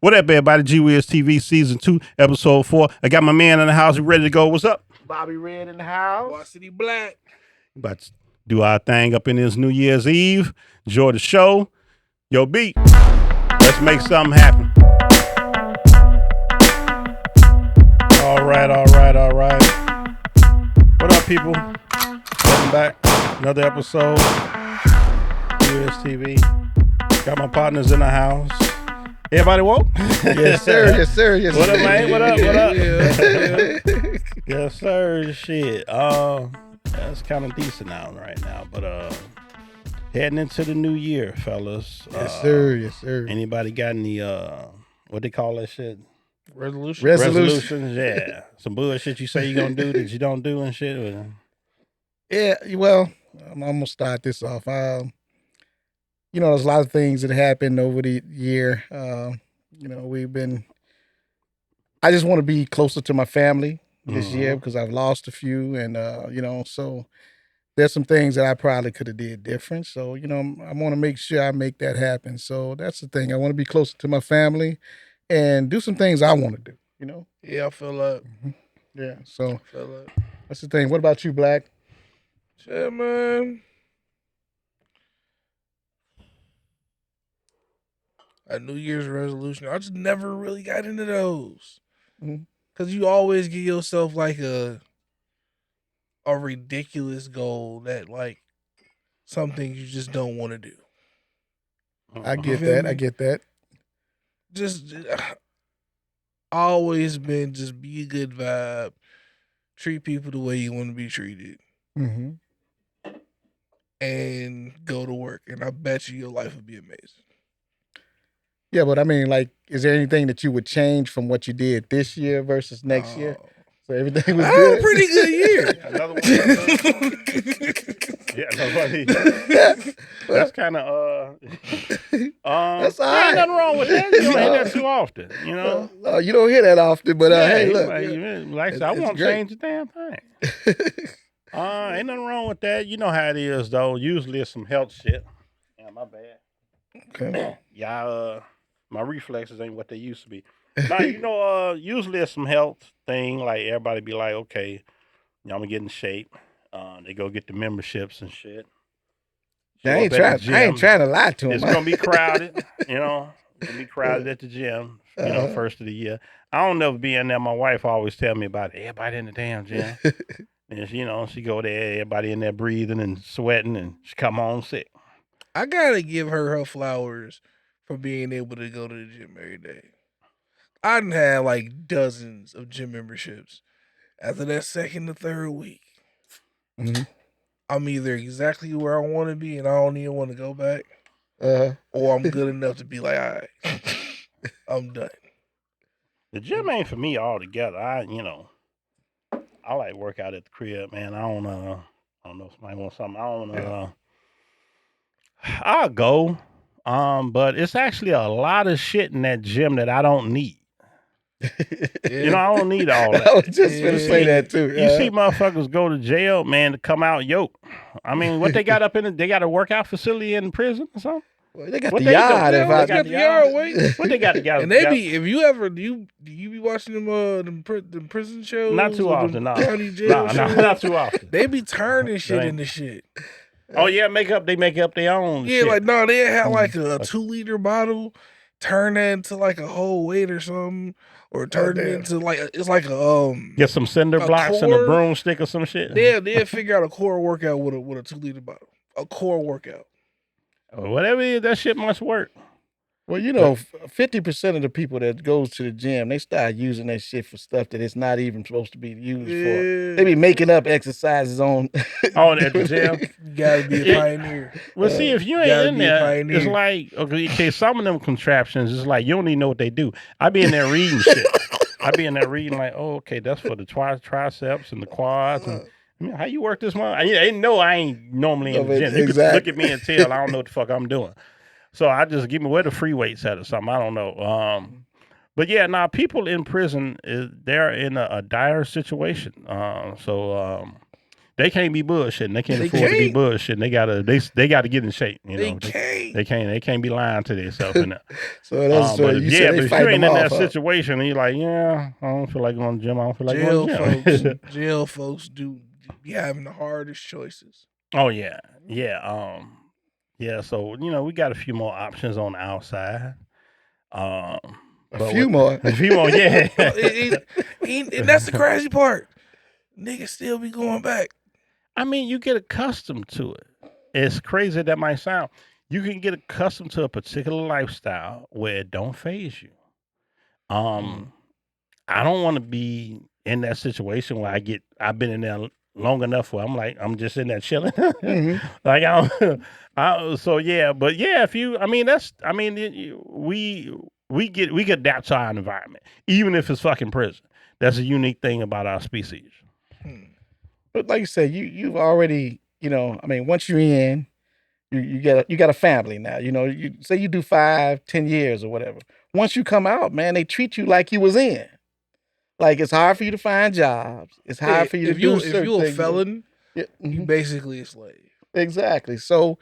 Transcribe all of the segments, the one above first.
What up, everybody? GWIZ-TV Season 2, Episode 4. I got my man in the house. We ready to go. What's up? Bobby Red in the house. Varsity Black. About to do our thing up in this New Year's Eve. Enjoy the show. Yo, B, let's make something happen. All right. What up, people? Welcome back. Another episode. GWIZ-TV. Got my partners in the house. Everybody woke? Yes, sir. Yes, sir. Yes, What sir. up, man? What up? Yeah. Yes, sir. Shit. That's kind of decent out right now. But heading into the new year, fellas. Yes, sir. Yes, sir. Anybody got any what they call that shit? Resolutions. Yeah. Some bullshit you say you gonna do that you don't do and shit. Yeah. Well, I'm gonna start this off. There's a lot of things that happened over the year. I just want to be closer to my family this year because I've lost a few, and so there's some things that I probably could have did different. So I want to make sure I make that happen. So that's the thing. I want to be closer to my family and do some things I want to do. Yeah, I feel like. Yeah. So that's the thing. What about you, Black? Yeah, man. A New Year's resolution. I just never really got into those. Because you always give yourself like a ridiculous goal that like something you just don't want to do. I get that. Just always been just be a good vibe. Treat people the way you want to be treated. Mm-hmm. And go to work. And I bet you your life would be amazing. Yeah, but I mean, like, is there anything that you would change from what you did this year versus next year? So everything was I good? had a pretty good year. Another one. That's kind of That's all there ain't right. nothing wrong with that. You don't hear that too often, you know. You don't hear that often, but hey, look. Like I said, I it's won't great. change the damn thing. Ain't nothing wrong with that. You know how it is, though. Usually it's some health shit. Yeah, my bad. Okay. Yeah, my reflexes ain't what they used to be. Now, usually it's some health thing. Like everybody be like, okay, I'm gonna get in shape. They go get the memberships and shit. I ain't trying to lie to him. It's gonna be crowded, It's gonna be crowded at the gym, first of the year. I don't never be in there. My wife always tell me about it. Everybody in the damn gym. And she go there, everybody in there breathing and sweating, and she come home sick. I gotta give her flowers for being able to go to the gym every day. I done had like dozens of gym memberships. After that second or third week, I'm either exactly where I want to be and I don't even want to go back, or I'm good enough to be like, all right, I'm done. The gym ain't for me altogether. I like work out at the crib, man. I don't know if somebody wants something. I'll go. But it's actually a lot of shit in that gym that I don't need. I don't need all that. I was just gonna say that too. You see motherfuckers go to jail, man, to come out yoked. I mean, what they got up in they got a workout facility in prison or something? Well, they got What the they yard. do? If They I got the yard, wait. What they got together? And they be, if you ever, do you be watching them prison shows? Not too or often, them no. County jail shows? Not too often. They be turning shit Right. into shit. Oh yeah, they make up their own. Yeah, shit. like no, they had like a 2-liter bottle, turn that into like a whole weight or something, or turn it into like it's like a Get some cinder a blocks and a core. broomstick or some shit. They'll figure out a core workout with a 2-liter bottle, a core workout. Whatever it is, that shit must work. Well, 50% of the people that goes to the gym, they start using that shit for stuff that it's not even supposed to be used for. They be making up exercises on. At the gym. You gotta be a pioneer. Well, see, if you ain't gotta in be a there, pioneer. it's like, okay, some of them contraptions, it's like, you don't even know what they do. I be in there reading shit. I be in there reading like, oh, okay, that's for the triceps and the quads. And, I mean, how you work this one? They know I ain't normally in the gym. You can look at me and tell I don't know what the fuck I'm doing. So I just give me where the free weights at or something. I don't know. But yeah, now people in prison, they're in a dire situation. So They can't be bullshitting. They can't They afford to be can't. bullshitting. They gotta get in shape. You They know, can't. they can't be lying to themselves. In that. So that's But you said they if you fighting ain't them in off. that situation, and you're like, yeah, I don't feel like going to the gym. I don't feel like Jail going to the gym. folks, jail folks do be having the hardest choices. Oh yeah, yeah, yeah. So we got a few more options on the outside. A But few more. a few more, yeah. And that's the crazy part. Niggas still be going back. I mean, you get accustomed to it. As crazy that might sound, you can get accustomed to a particular lifestyle where it don't phase you. Um, I don't want to be in that situation where I've been in there long enough where I'm just in there chilling. Like so yeah, but yeah, we can adapt to our environment, even if it's fucking prison. That's a unique thing about our species. But like you said, you've already, I mean, once you're in, you got a family now. You say you do 5, 10 years or whatever. Once you come out, man, they treat you like you was in. Like it's hard for you to find jobs. It's hard for you to do certain if you're a things. felon, Yeah, you basically a slave. exactly. So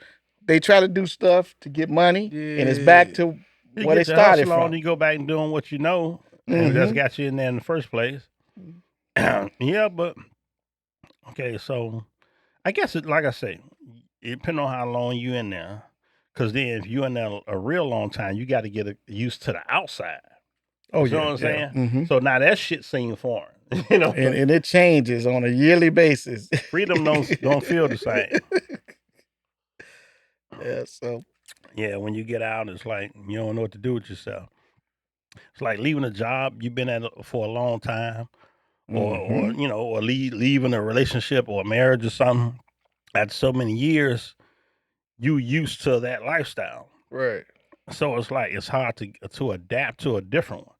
they try to do stuff to get money, and it's back to You where they get the started hustle on, from. you go back and doing what you know, and that's got you in there in the first place. Yeah, but okay, so I guess like I say, it depends on how long you in there. Because then if you in there a real long time, you got to get used to the outside. Oh You know yeah, what I'm saying? Mm-hmm. So now that shit seems foreign. And it changes on a yearly basis. Freedom don't feel the same. Yeah, so Yeah, when you get out, it's like you don't know what to do with yourself. It's like leaving a job you've been at for a long time, or leaving a relationship or a marriage or something. At so many years, you used to that lifestyle. Right. So it's like it's hard to adapt to a different one.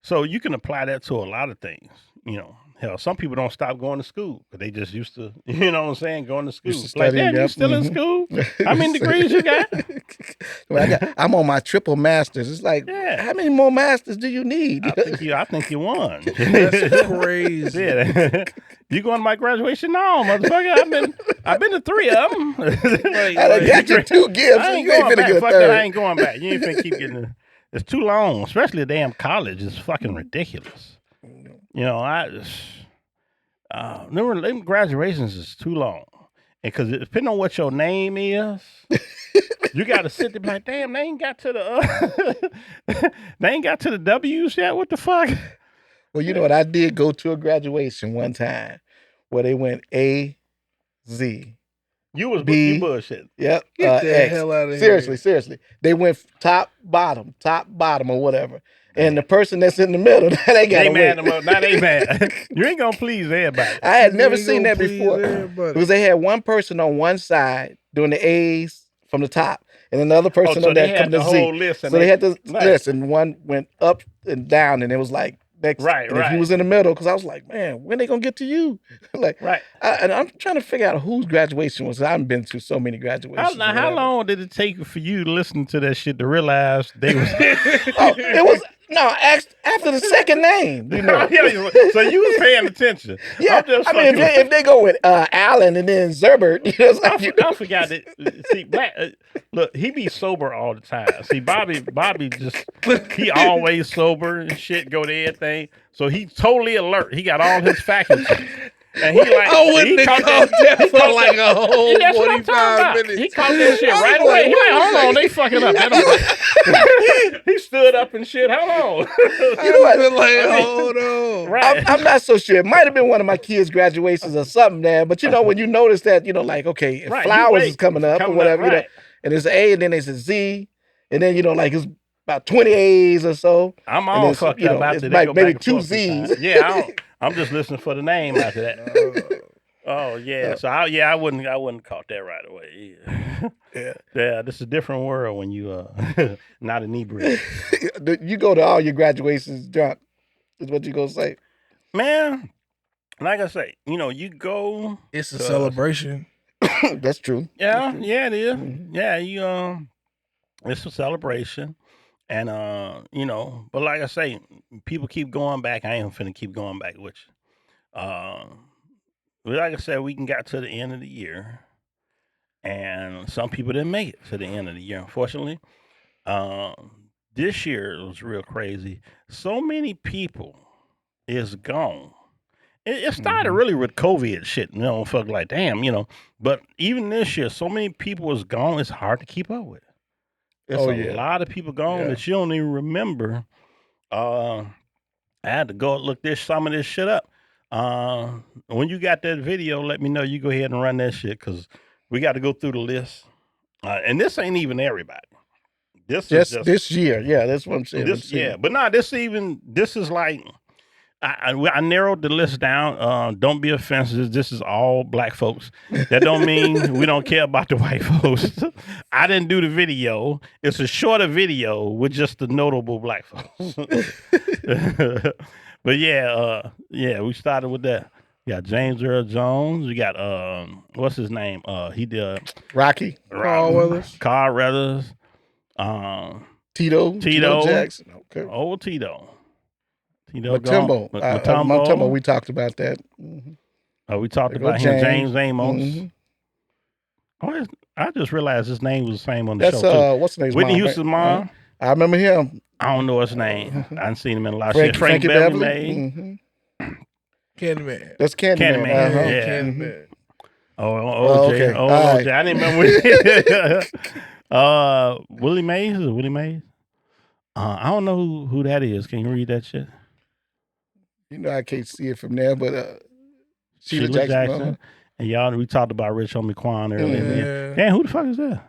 So you can apply that to a lot of things. Hell, some people don't stop going to school because they just used to, you know what I'm saying, going to school. used to Like, studying, damn, you yep, still in school? How many degrees you got? Well, I'm on my triple masters. It's like, Yeah. how many more masters do you need? I think you won. That's crazy. Yeah. You going to my graduation? No, motherfucker. I've been to 3 of them. I got you 2 gifts. I ain't You ain't going finna back. get a Fuck third. that. I ain't going back. You ain't finna keep getting. It's too long, especially a damn college. It's fucking ridiculous. Them graduations is too long, and because depending on what your name is, you got to sit there and be like, damn, they ain't got to the W's yet. What the fuck? Well, you know what? I did go to a graduation one time where they went A, Z. You B, bullshit. Yep. Get the X. hell out of Seriously, here. seriously. They went top, bottom, or whatever. And the person that's in the middle, they got They to mad wait. about now. They mad. You ain't gonna please everybody. I had never You ain't seen gonna that please before. everybody. Because they had one person on one side doing the A's from the top, and another person so on they that had coming to the Z. whole list, and So they had the right. list, and one went up and down, and it was like next. Right, and if you was in the middle, because I was like, man, when they gonna get to you? Like, Right. and I'm trying to figure out whose graduation was. I haven't been to so many graduations. How long did it take for you to listen to that shit to realize they was? It was after the second name. So you was paying attention. Yeah, if they go with Allen and then Zerbert, it's like I forgot that. See, Black. Look, he be sober all the time. See, Bobby he always sober and shit. Go to everything. So he totally alert. He got all his faculties. And he like, I wouldn't have caught that for like a whole that's what I'm 45 talking about. minutes. He caught that shit right was away. like, He wait like, a hold on, second. they fucking up. He stood up and shit. Hold on. You know what? Been like, hold on. Right. I'm not so sure. It might have been one of my kids' graduations or something there. But when you notice that, like, okay, if Right, you flowers wait. is coming up or Coming whatever, up, right. and it's an A and then there's a Z, and then like it's about 20 A's or so. I'm and all it's, fucked up after it's they like go maybe back and 2 forth Z's. sometimes. Yeah, I'm just listening for the name after that. Oh yeah, so I wouldn't caught that right away. Yeah, this is a different world when you not inebriated. You go to all your graduations drunk, is what you gonna say. Man, like I say, you go. It's a celebration. That's true. Yeah, it is. Mhm. Yeah, it's a celebration, and but like I say, people keep going back. I ain't finna keep going back with you. like I said, we got to the end of the year, and some people didn't make it to the end of the year, unfortunately. This year was real crazy. So many people is gone. It started Mhm. really with COVID shit, fuck like damn. But even this year, so many people is gone. It's hard to keep up with. It's Oh a yeah. lot of people gone Yeah. that you don't even remember. I had to go look some of this shit up. When you got that video, let me know. You go ahead and run that shit because we got to go through the list. And this ain't even everybody. This is Just just this year. Yeah, that's what I'm saying. this. Yeah, but nah, this is like I narrowed the list down. Don't be offensive. This is all black folks. That don't mean we don't care about the white folks. I didn't do the video. It's a shorter video with just the notable black folks. But yeah, we started with that. We got James Earl Jones. We got what's his name? He did Rocky, Carl Weathers. Carl Weathers, um, Tito Tito, Jackson. Okay. old Tito. Tito gone. Matumbo. Matumbo. Matumbo. We talked about that. Mhm. We talked There go about him, James James. Amos. Mhm. I just realized his name was the same on the That's show too. what's the name's Whitney mom? Houston's mom. I remember him. I don't know his name. I didn't seen him in a lot of Frank, shit. Frank Frankie Beverly Beverly. May. Candyman. That's Candyman. Candyman, Uh-huh. yeah. Candyman. Oh, OJ. okay. Oh, All OJ. right. I didn't remember. Willie Mays. Is it Willie Mays? I don't know who that is. Can you read that shit? You know I can't see it from there, but Sheila Sheila Jackson. Jackson. And y'all, we talked about Rich Homie Quan earlier. Mhm. Yeah. Damn, who the fuck is that?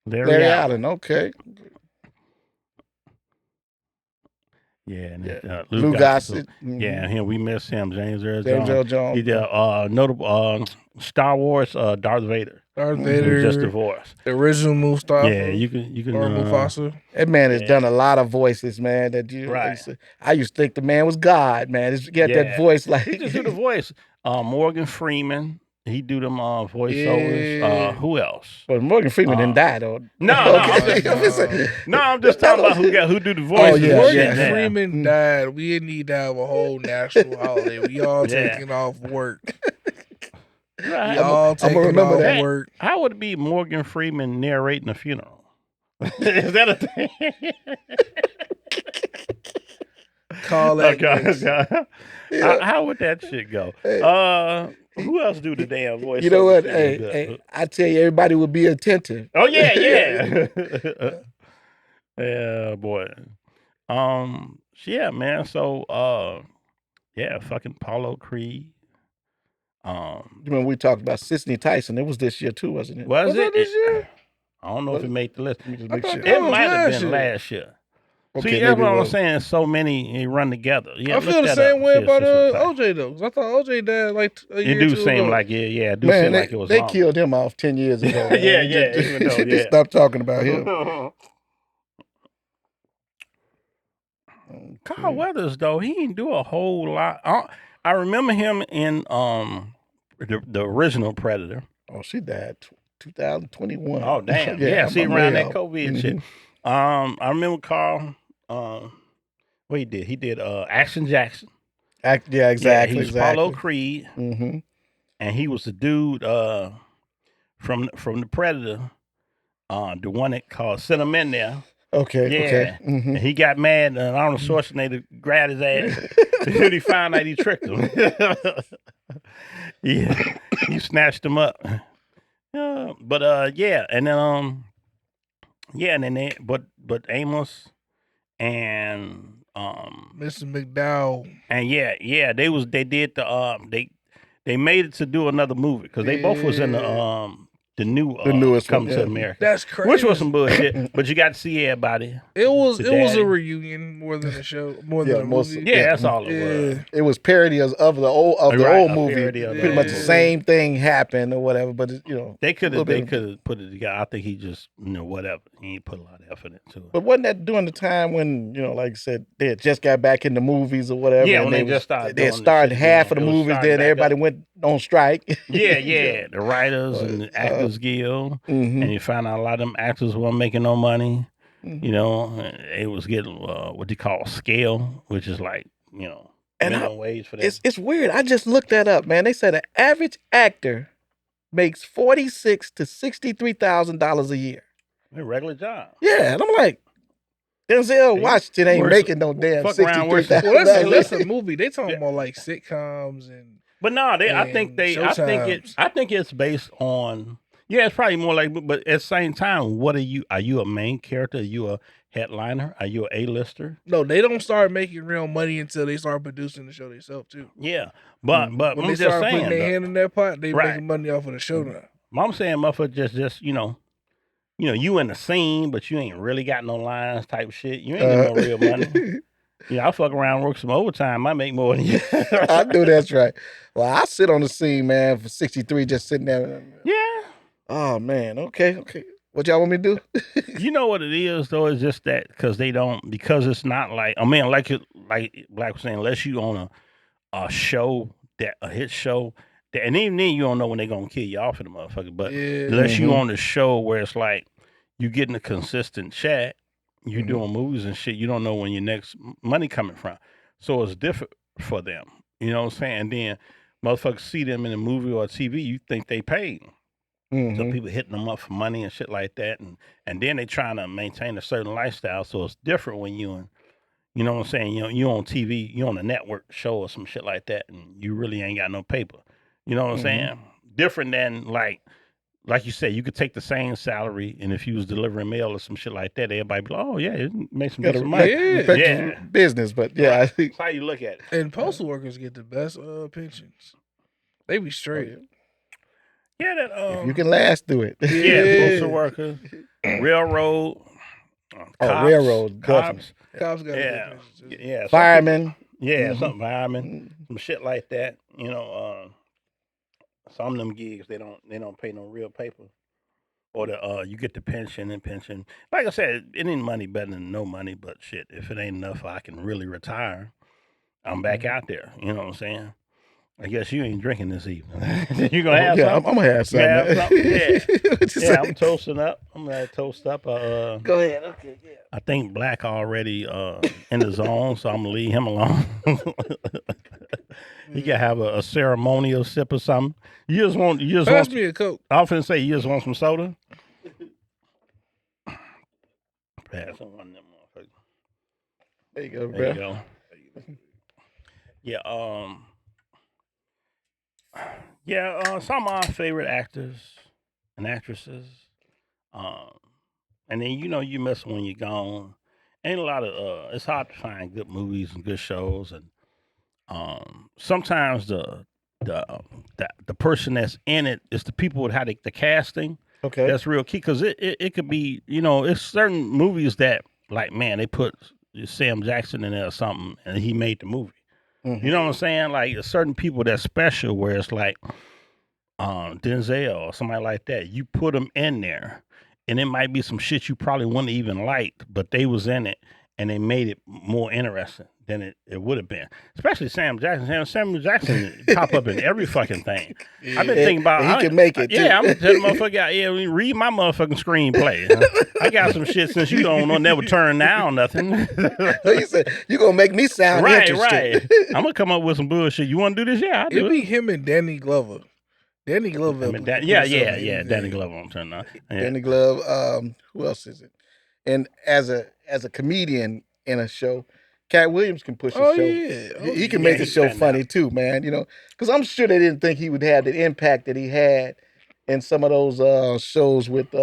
Larry Allen. Okay. Yeah, and Yeah. Lou Lou Gossett. Gossett. Mhm. Yeah, him. We miss him. James Earl James Jones. Earl Jones. He did notable Star Wars Darth Vader. Darth Mhm. He was Vader. just divorced. The original Mustafa. Yeah, you can. Or Mufasa. That man has Yeah. done a lot of voices, man. That you, like Right. you said, I used to think the man was God, man. He got that Yeah. voice like He just do the voice. Morgan Freeman. He do them voiceovers. Yeah. Who else? But Morgan Freeman didn't die though. No, Okay. no. I'm just talking about who do the voices. yeah, Morgan yeah. Freeman died. We need to have a whole national holiday. We all taking off work. Right. We all I'ma taking remember off that. work. How would it be Morgan Freeman narrating a funeral? Is that a thing? Call that. Okay. Yeah. How would that shit go? Hey. Who else do the damn voice? You know what? shit? Hey, I tell you, everybody would be attentive. Oh yeah. Yeah, boy. Yeah, man. So, yeah, fucking Paulo Creed. You remember we talked about Cicely Tyson? It was this year too, wasn't it? Was Was that it? this year? I don't know if it made the list. Let me just I make thought sure. that It was might have last been year. last year. Okay, See, that's maybe what it I'm was. saying. So many run together. Yeah, I look feel the that same up. way See, about it's just a fact. OJ though, 'cause I thought OJ died like a It year or do two seem ago. like it do Man, seem like it was they long. killed him off 10 years ago. Man. Yeah, Just- even though, just yeah. stop talking about him. Carl Weathers though, he didn't do a whole lot. I remember him in the original Predator. Oh, she died 2021. Oh damn, yeah. See I'm around way that off. COVID shit. Mhm. I remember Carl. What he did? He did Action Jackson. Yeah, exactly. He was exactly. Paulo Creed, Mm-hmm. and he was the dude from the Predator. The one that called Sent Him In There. Okay. Yeah. Okay. Mm-hmm. And he got mad, and Arnold Schwarzenegger grabbed his ass. Then he found out he tricked him. Yeah, he snatched him up. Yeah, and then but Amos and Mr. McDowell. and they did they made it to do another movie because they both was in the newest Come to America. That's crazy. Which was some bullshit, but you got to see everybody. It was the a daddy. reunion more than a show, more than a most- movie. Yeah, that's all it was. Yeah. It was parody of the old Right, old a movie. parody of the Pretty old much the movie. same thing happened or whatever, but They could little have bit put it together. I think he just whatever. He ain't put a lot of effort into it. But wasn't that during the time when like I said, they had just got back into movies or whatever? Yeah, and when they was- just started They doing had the started shit, half of the it was movies, starting then back everybody up. went on strike. Yeah, the writers and the Actors Guild, Mhm. and you found out a lot of them actors weren't making no money. Mhm. It was getting what they call scale, which is like And minimum wage for that. it's weird. I just looked that up, man. They said an average actor makes $46,000 to $63,000 a year. A regular job. Yeah, and I'm like, Denzel Washington ain't worse- making no damn fuck around worse than- Well, that's $63,000. a movie. They talking about like sitcoms and. But no, I And think Showtimes. I think it's based on. Yeah, it's probably more like, but at the same time, what are you? Are you a main character? Are you a headliner? Are you a A-lister? No, they don't start making real money until they start producing the show themselves too. Yeah, but When I'm they just start saying. putting their though, hand in their pot, they Right. making money off of the show now. I'm saying, motherfucker, just you in the scene, but you ain't really got no lines type shit. You ain't getting no real money. Yeah, I fuck around, work some overtime. I make more than you. I do, that's right. Well, I sit on the scene, man, for 63, just sitting there. Yeah. Oh man, okay. What y'all want me to do? You know what it is though? It's just that because it's not like like Black was saying, unless you on a show a hit show and even then you don't know when they're gonna kill you off in the motherfucker. But Yeah. unless you Mhm. on the show where it's like you getting a consistent chat, you Mhm. doing movies and shit, you don't know when your next money coming from. So it's different for them. You know what I'm saying? And then motherfuckers see them in a movie or TV, you think they paid. So Mhm. people hitting them up for money and shit like that, and then they trying to maintain a certain lifestyle. So it's different when you know what I'm saying. You on TV, you on a network show or some shit like that, and you really ain't got no paper. You know what I'm Mhm. saying? Different than like you said, you could take the same salary, and if you was delivering mail or some shit like that, everybody be like, oh yeah, it makes some Got decent money. Yeah. Yeah. business, but yeah, I think. That's how you look at it. And postal workers get the best pensions. They be straight. Yeah, that If you can last through it. yeah, postal workers, railroad, cops, railroad, cops. Cops got Yeah, a good pension too. yeah, some Firemen. Yeah, Mhm. something fireman, some shit like that. Some of them gigs they don't pay no real paper, or you get the pension and pension. Like I said, it ain't money better than no money, but shit, if it ain't enough, I can really retire. I'm back out there. You know what I'm saying? I guess you ain't drinking this evening. You gonna have Yeah, I'm something? gonna have You have something. something? Yeah. What you Yeah, say? I'm toasting up. I'm gonna toast up. Go ahead. Okay, yeah. I think Black already in the zone, so I'm gonna leave him alone. He can have a ceremonial sip or something. You just want Pass me a Coke. I often say you just want some soda. Pass on one of them motherfuckers. There you go, There you bro. go. Yeah, some of my favorite actors and actresses. And then you miss when you're gone. Ain't a lot of it's hard to find good movies and good shows, and sometimes the person that's in it is the people with how the casting. Okay. That's real key because it could be it's certain movies that like man they put Sam Jackson in there or something and he made the movie. Mhm. You know what I'm saying? Like certain people that's special where it's like Denzel or somebody like that. You put them in there, and it might be some shit you probably wouldn't even liked, but they was in it and they made it more interesting than it would have been. Especially Sam Jackson. Sam Jackson pop up in every fucking thing. I've been thinking about And he can make it, too. Yeah, I'm gonna tell the motherfucker. Yeah, read my motherfucking screenplay. I got some shit since you don't know, never turn down nothing. You said you gonna make me sound right. interesting. I'm gonna come up with some bullshit. You want to do this? Yeah, I'll do It it. be him and Danny Glover. Danny Glover. I mean, put yeah. himself in Danny anything. Glover. I'm turning on. Yeah. Danny Glove. Who else is it? And as a comedian in a show, Cat Williams can push a Oh show. yeah. Oh, He can yeah, make the he show stand funny out. too, man. Because I'm sure they didn't think he would have the impact that he had in some of those shows with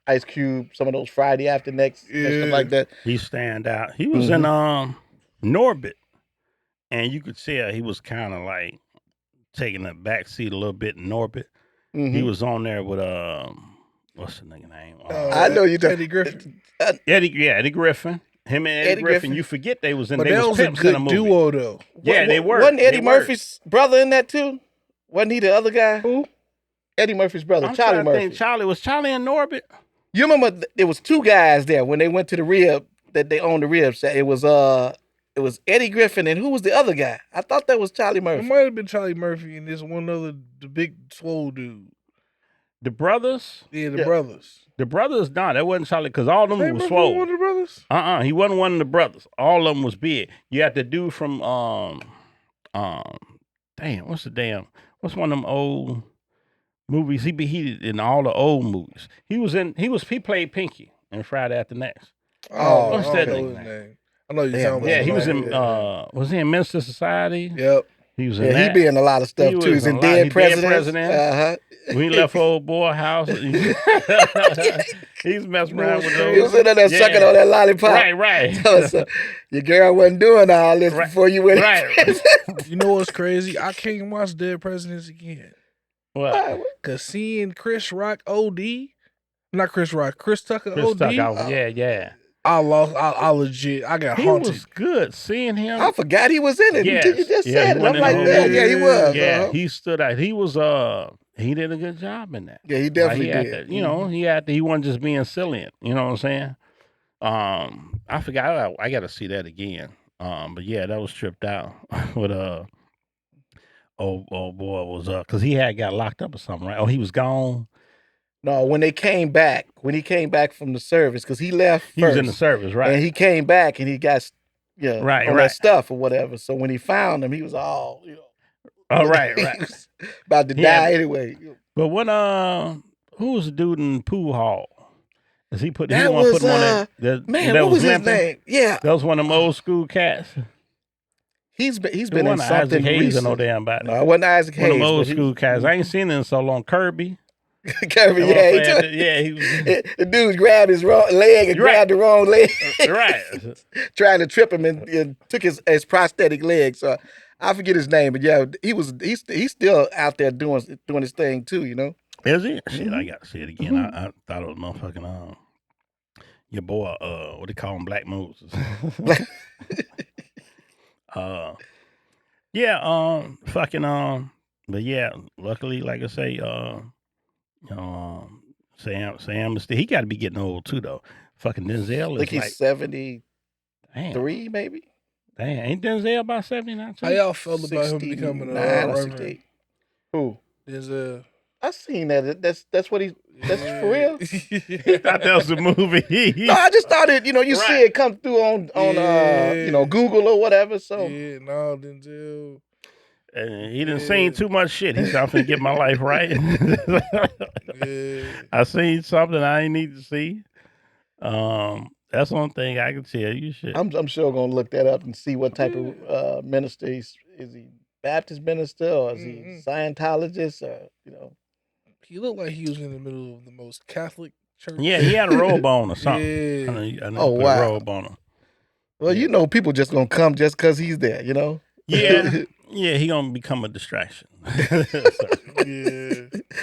Ice Cube, some of those Friday After Next and Yeah. stuff like that. He stand out. He was in Norbit, and you could tell he was kind of like taking a back seat a little bit in Norbit. He Mhm. was on there with what's the nigga name? I know you. Eddie Griffin. Eddie Griffin. Him and Eddie Eddie Griffin. Griffin. You forget they was in. But They that was a pimps in the good movie. duo though. Yeah, they were. Wasn't Eddie They were. Murphy's brother in that too? Wasn't he the other guy? Who? Eddie Murphy's brother, I'm Charlie trying to Murphy. think. Charlie in Norbit. You remember there was two guys there when they went to the rib that they owned the rib set. It was Eddie Griffin and who was the other guy? I thought that was Charlie It Murphy. might have been Charlie Murphy and this one other, the big swole dude. The brothers. Yeah, the Yeah. brothers. The brothers. Nah, that wasn't Charlie because all of them Charlie was Murphy swole. one of the brothers? He wasn't one of the brothers. All of them was big. You had the dude from Damn, what's one of them old movies? He in all the old movies. He played Pinky in Friday After Next. Oh, What's I that don't know nigga his name? name. I know you're Damn, talking about. Yeah, he was in. Yeah. Was he in Minister Society? Yep. He was in Yeah, he that. be in a lot of stuff too. He's in Dead Presidents. When he left old boy house, he's messing around with He those. was sitting there sucking on that lollipop. Right. So, your girl wasn't doing all this before you went. Right. You know what's crazy? I can't watch Dead Presidents again. What? Cause seeing Chris Rock OD, not Chris Rock, Chris Tucker OD. Yeah. I legit, I got He haunted. was good seeing him. I forgot he was in it Yes. until you just said it. he I'm went in like, the yeah, whole yeah, he was. Yeah, he stood out. He was he did a good job in that. Yeah, he definitely He had did. to, he wasn't just being silly. You know what I'm saying? I forgot. I got to see that again. But yeah, that was tripped out with oh boy, it was because he had got locked up or something, right? Oh, he was gone. No, when he came back from the service, because he left He was first, in the service, right? and he came back and he got, Right. that stuff or whatever. So when he found him, he was all, Oh, right. he was about to die anyway. But when who was the dude in pool hall? Is he put? That he was put him on that man. that What was his limping? name? Yeah, That was one of them old school cats. he's been It in wasn't something Isaac Hayes. I recent. know damn about it. No, it wasn't Isaac One Hayes. of them old but school cats. I ain't seen him in so long. Kirby. Kirby, You know what yeah, I'm he saying? took, Yeah, he was the dude grabbed his wrong leg and Right. grabbed the wrong leg, right. trying to trip him and took his prosthetic leg. So I forget his name, but yeah, he's still out there doing his thing too. Is he? Shit, I Mhm. got to see it again. I thought it was motherfucking your boy what they call him, Black Moses. Fucking but yeah, luckily, like I say, Sam is still, he got to be getting old too though. Fucking Denzel I think is like he's 73, damn, maybe. ain't Denzel about 79 too? How y'all felt about him becoming a 69 or reverend? 68. Who? There's I seen that. That's what that's for real. He thought that was a movie. No, I just thought it. You see Right. it come through on Yeah. Google or whatever. So Yeah, no, Denzel. And he didn't seen too much shit. He said, I'm finna get my life right. Yeah. I seen something I ain't need to see. That's one thing I can tell you. Shit. I'm sure gonna look that up and see what type of minister is he Baptist minister or is he Scientologist or He looked like he was in the middle of the most Catholic church. Yeah, he had a robe on or something. Yeah. I know Oh, he put wow. a robe on him. Well, people just gonna come just because he's there. Yeah, he gonna become a distraction. Yeah.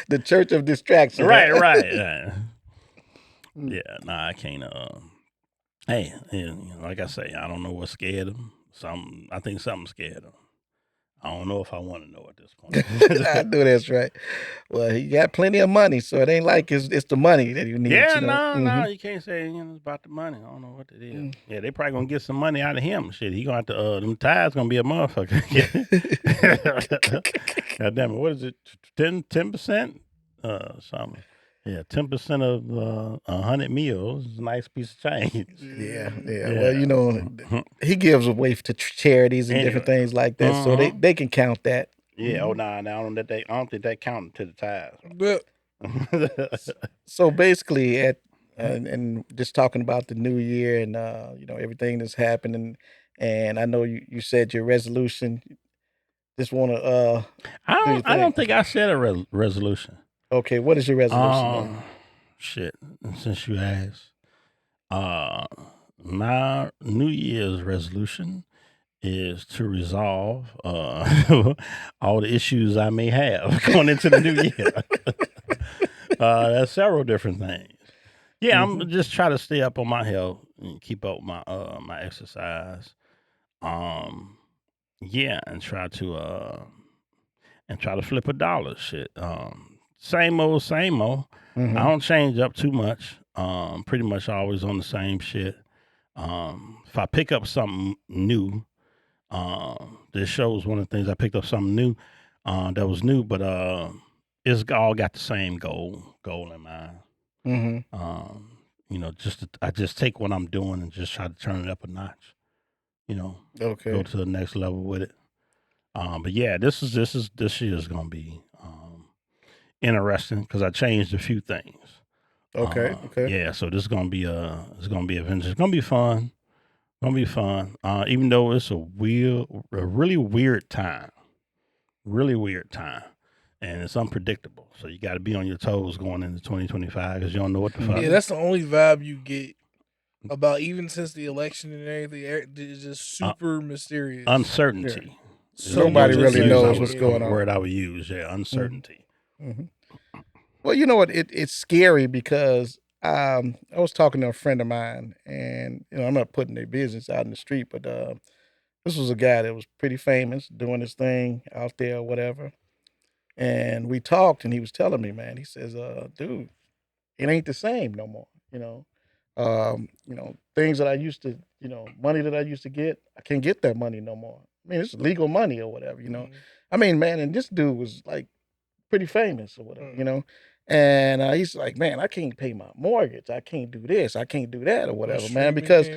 The church of distraction. right. Yeah, nah, I can't. Hey, like I say, I don't know what scared him. I think something scared him. I don't know if I want to know at this point. I know that's right. Well, he got plenty of money, so it ain't like it's the money that you need. Yeah, no, no, you can't say it's about the money. I don't know what it is. Yeah, they probably gonna get some money out of him. Shit, he gonna have to. Them tithes gonna be a motherfucker. God damn it, what is it? 10%? Something. Yeah, 10% of 100 meals is a nice piece of change. Yeah. Well, he gives away to charities and different things like that, so they can count that. Yeah. Oh, nah. I don't think that counted to the tithes. But So basically, and just talking about the new year and everything that's happening, and I know you said your resolution. Just want to I don't think I said a resolution. Okay, what is your resolution? Shit. Since you asked, my New Year's resolution is to resolve all the issues I may have going into the new year. There's several different things. Yeah, I'm just trying to stay up on my health and keep up my my exercise. Yeah, and try to flip a dollar. Shit. Same old. Mhm. I don't change up too much. Pretty much always on the same shit. If I pick up something new, this shows one of the things I picked up something new that was new, but it's all got the same goal in mind. I just take what I'm doing and just try to turn it up a notch. Okay. Go to the next level with it. But yeah, this year is gonna be interesting because I changed a few things. Okay. Okay. Yeah, so this is gonna be adventure. It's gonna be fun. Gonna be fun. Even though it's a really weird time, and it's unpredictable. So you got to be on your toes going into 2025 because you don't know what the fuck. Yeah, that's the only vibe you get about even since the election and everything. It's just super mysterious. Uncertainty. So Nobody much really knows uncertainty, what's yeah. going on. Word I would use, yeah, uncertainty. Mhm. Well, you know what? It's scary because I was talking to a friend of mine, and I'm not putting their business out in the street, but this was a guy that was pretty famous doing his thing out there or whatever. And we talked, and he was telling me, man, he says, dude, it ain't the same no more. Things that I used to, money that I used to get, I can't get that money no more. I mean, it's legal money or whatever. I mean, man, and this dude was like pretty famous or whatever. And he's like, man, I can't pay my mortgage. I can't do this. I can't do that or whatever, man. Because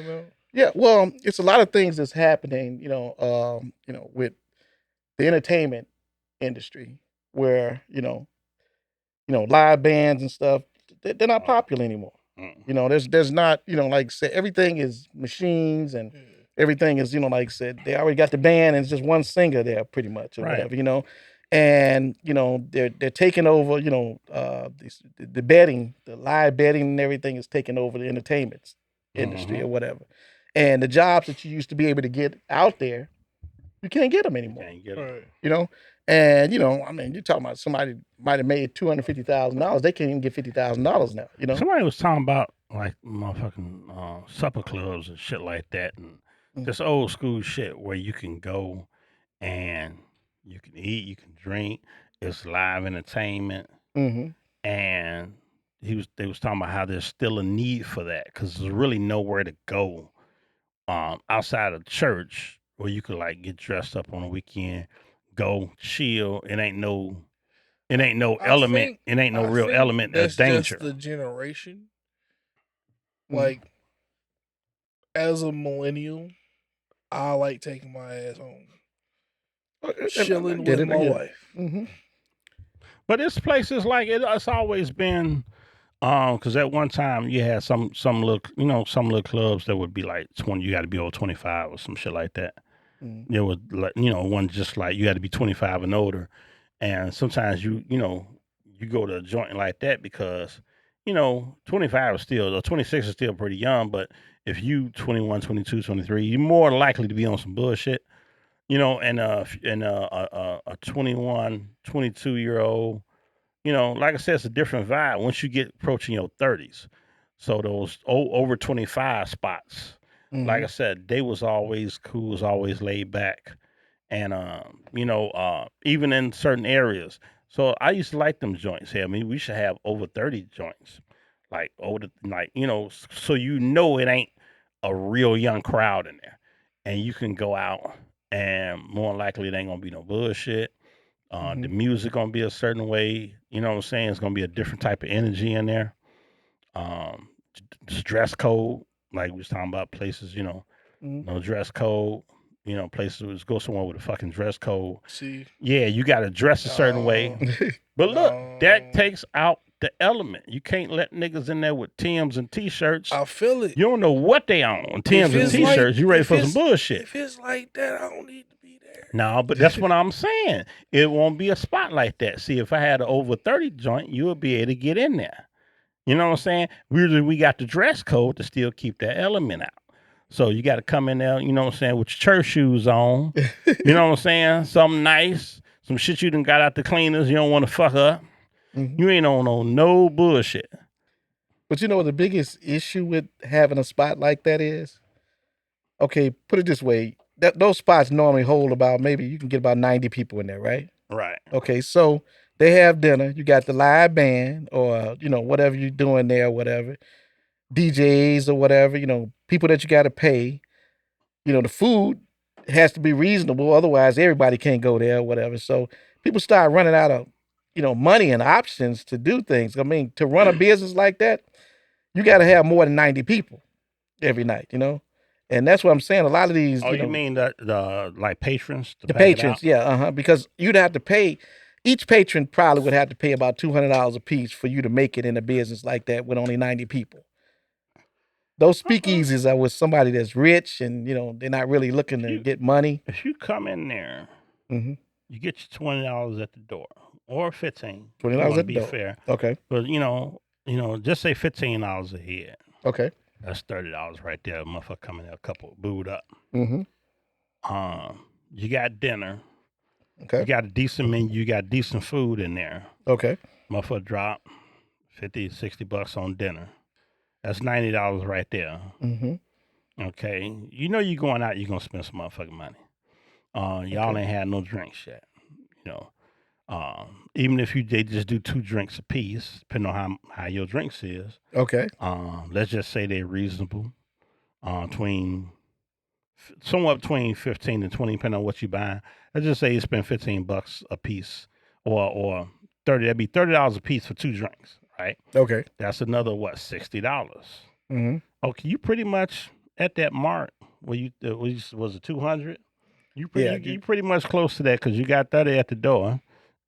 well, it's a lot of things that's happening, with the entertainment industry where, live bands and stuff, they're not popular anymore. There's not, like I said, everything is machines and everything is, like I said, they already got the band and it's just one singer there pretty much or Right. whatever. And they're taking over, the betting, the live betting and everything is taking over the entertainment industry or whatever. And the jobs that you used to be able to get out there, you can't get them anymore. Can't get 'em. Right. And I mean, you're talking about somebody might have made $250,000. They can't even get $50,000 now. Somebody was talking about like motherfucking supper clubs and shit like that, and this old school shit where you can go and you can eat, you can drink. It's live entertainment, Mm-hmm. and they was talking about how there's still a need for that because there's really nowhere to go outside of church where you could like get dressed up on a weekend, go chill. It ain't no element. It ain't no real element of That's danger. just the generation. Mhm. Like, as a millennial, I like taking my ass home, chilling with my wife. Mm-hmm. But it's places like it's always been because at one time you had some little clubs that would be like 20. You got to be over 25 or some shit like that. Mm-hmm. There was like one just like you had to be 25 and older, and sometimes you go to a joint like that because 25 is still or 26 is still pretty young, but if you 21, 22, 23, you're more likely to be on some bullshit. And a 21, 22-year old, like I said, it's a different vibe once you get approaching your 30s. So those over 25 spots, like I said, they was always cool, was always laid back. And, even in certain areas. So I used to like them joints here. I mean, we should have over 30 joints, like so it ain't a real young crowd in there. And you can go out and more likely it ain't gonna be no bullshit. The music gonna be a certain way. You know what I'm saying? It's gonna be a different type of energy in there. Um, Dress code, like we was talking about places, no dress code. Places go somewhere with a fucking dress code. See, Yeah, you got to dress a certain way. But look, that takes out the element. You can't let niggas in there with Timbs and t-shirts. I feel it. You don't know what they on. Timbs and t-shirts. You ready for some bullshit? If it's like that, I don't need to be there. No, but that's what I'm saying. It won't be a spot like that. See, if I had an over 30 joint, you would be able to get in there. You know what I'm saying? We got the dress code to still keep that element out. So you got to come in there, you know what I'm saying, with your church shoes on. You know what I'm saying? Something nice. Some shit you done got out the cleaners. You don't want to fuck up. You ain't on no bullshit. But the biggest issue with having a spot like that is, okay, put it this way. Those spots normally hold about, maybe you can get about 90 people in there, right? Right. Okay, so they have dinner. You got the live band or, whatever you're doing there, whatever. DJs or whatever, people that you got to pay. The food has to be reasonable. Otherwise, everybody can't go there or whatever. So people start running out of, money and options to do things. I mean, to run a business like that, you got to have more than 90 people every night, And that's what I'm saying. A lot of these, Oh, you you know, mean the like patrons to the back it patrons, out? yeah, because you'd have to pay. Each patron probably would have to pay about $200 a piece for you to make it in a business like that with only 90 people. Those speakeasies are with somebody that's rich and they're not really looking to get money. If you come in there, Mm-hmm. you get your $20 at the door or 15. $20 You want to at the be door. fair, Okay. but just say $15 a head. Okay. That's $30 right there. Motherfucker coming there a couple booed up. Mm-hmm. You got dinner. Okay. You got a decent menu. You got decent food in there. Okay. Motherfucker drop $50-$60 on dinner. That's $90 right there. Mm-hmm. Okay. You know you going out, you're gonna spend some motherfucking money. Y'all Okay. ain't had no drinks yet. You know. Even if they just do 2 drinks a piece, depending on how your drinks is. Okay. Let's just say they're reasonable. Somewhat between 15 and 20, depending on what you buy. Let's just say you spend $15 a piece, or 30. That'd be $30 a piece for 2 drinks, right? Okay. That's another $60. Mm-hmm. Okay, you pretty much at that mark where you was it 200? You pretty much close to that because you got 30 at the door.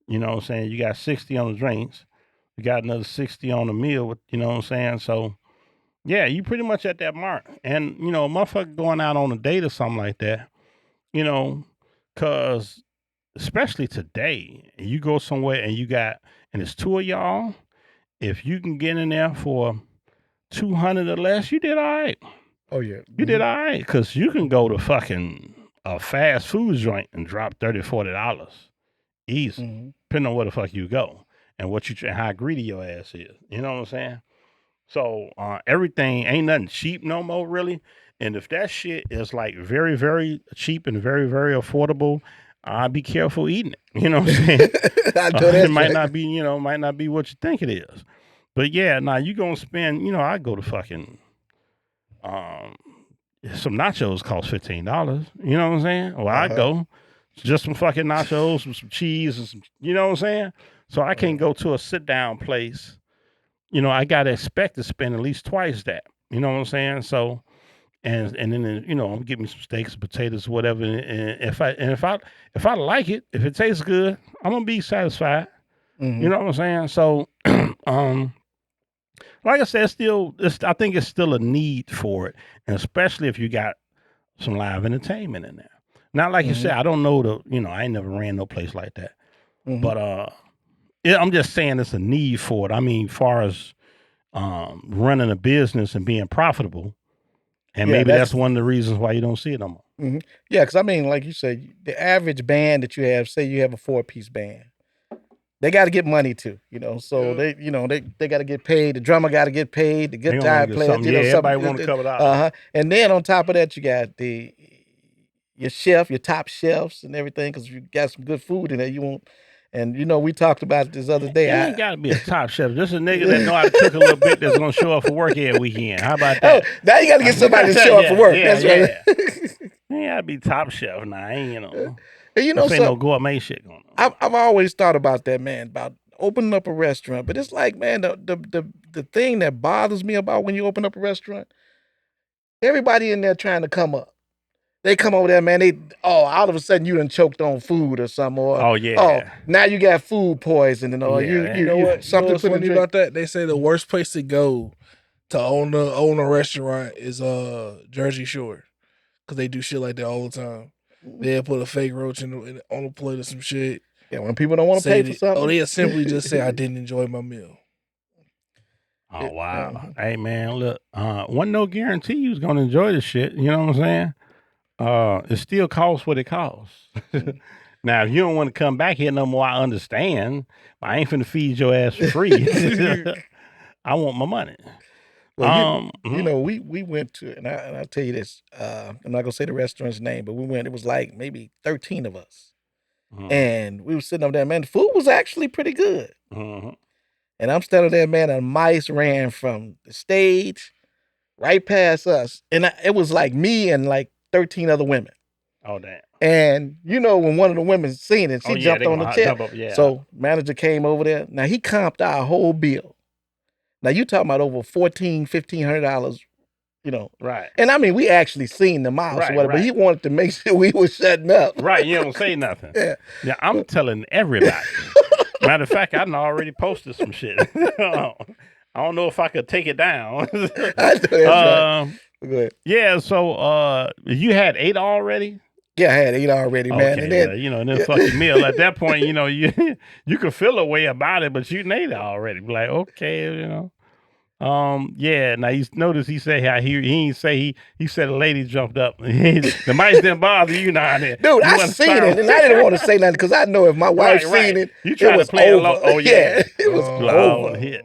You know what I'm saying? You got 60 on the drinks. You got another 60 on the meal. You know what I'm saying? So yeah, you pretty much at that mark. And a motherfucker going out on a date or something like that. Cause especially today, you go somewhere and it's 2 of y'all. If you can get in there for 200 or less, you did all right. Oh yeah, You did all right, because you can go to fucking a fast food joint and drop $30-$40 easy, depending on where the fuck you go and how greedy your ass is. You know what I'm saying? So everything ain't nothing cheap no more, really. And if that shit is like very, very cheap and very, very affordable, be careful eating it. You know what I'm saying? It might not be what you think it is. But yeah, now you gonna spend. I go to fucking some nachos cost $15. You know what I'm saying? Well, I go just some fucking nachos with some cheese and some. You know what I'm saying? So I can't go to a sit down place. I gotta expect to spend at least twice that. You know what I'm saying? So, and then I'm getting me some steaks, potatoes, whatever. And if I like it, if it tastes good, I'm gonna be satisfied. Mm-hmm. You know what I'm saying? So, like I said, I think it's still a need for it, and especially if you got some live entertainment in there. Not like you said, I don't know I ain't never ran no place like that, but I'm just saying it's a need for it. I mean, far as running a business and being profitable, and maybe that's one of the reasons why you don't see it no more. Mm-hmm. Yeah, because I mean, like you said, the average band that you have, say you have a 4-piece band, they got to get money too, So they got to get paid. The drummer got to get paid. The guitar player, everybody want to cover that. And then on top of that, you got your chef, your top chefs, and everything, because you got some good food in there. You won't. And we talked about it this other day. You ain't got to be a top chef. Just a nigga that know how to cook a little bit that's gonna show up for work every weekend. How about that? Oh, now you got to get somebody to show up for work. That's right. You ain't got to be top chef now. I ain't And no gourmet shit going on. I've always thought about that, man, about opening up a restaurant. But it's like, man, the thing that bothers me about when you open up a restaurant, everybody in there trying to come up. They come over there, man. All of a sudden you done choked on food or something. Or, now you got food poisoning. Or you know what? Something what's funny about that? They say the worst place to go to own a restaurant is Jersey Shore, because they do shit like that all the time. They'll put a fake roach on a plate or some shit. Yeah, when people don't want to pay for something. They'll simply just say, I didn't enjoy my meal. Oh, wow. Hey, man, look, wasn't no guarantee you was going to enjoy the shit. You know what I'm saying? It still costs what it costs. Now, if you don't want to come back here no more, I understand. But I ain't finna feed your ass for free. I want my money. Well, we went to, and I'll tell you this. I'm not gonna say the restaurant's name, but we went. It was like maybe 13 of us, and we were sitting up there. Man, the food was actually pretty good. And I'm standing there, man, and mice ran from the stage right past us, and it was like me and like 13 other women. Oh, damn. And when one of the women seen it, she jumped on the chair. So manager came over there. Now he comped our whole bill. Now you talking about over $1,400-$1,500, you know. Right. And I mean, we actually seen the mouse Right, or whatever, but he right. wanted to make sure we was shutting up. Right. You don't say nothing. Yeah. Yeah, I'm telling everybody. Matter of fact, I done already posted some shit. I don't know if I could take it down. I know that's right. Go ahead. Yeah, so you had 8 already? Yeah, I had 8 already, man. Okay, And then, yeah, you know, and then fucking meal. At that point, you know, you can feel a way about it, but you ate it already. Like, okay, you know. Yeah. Now you notice he said how he ain't say he said a lady jumped up. The mice didn't bother you now. Then dude, you I wasn't seen startled. it, and I didn't want to say nothing because I know if my wife Right. seen it, You it try to was play over. along. Oh yeah, it was Oh, over. yeah.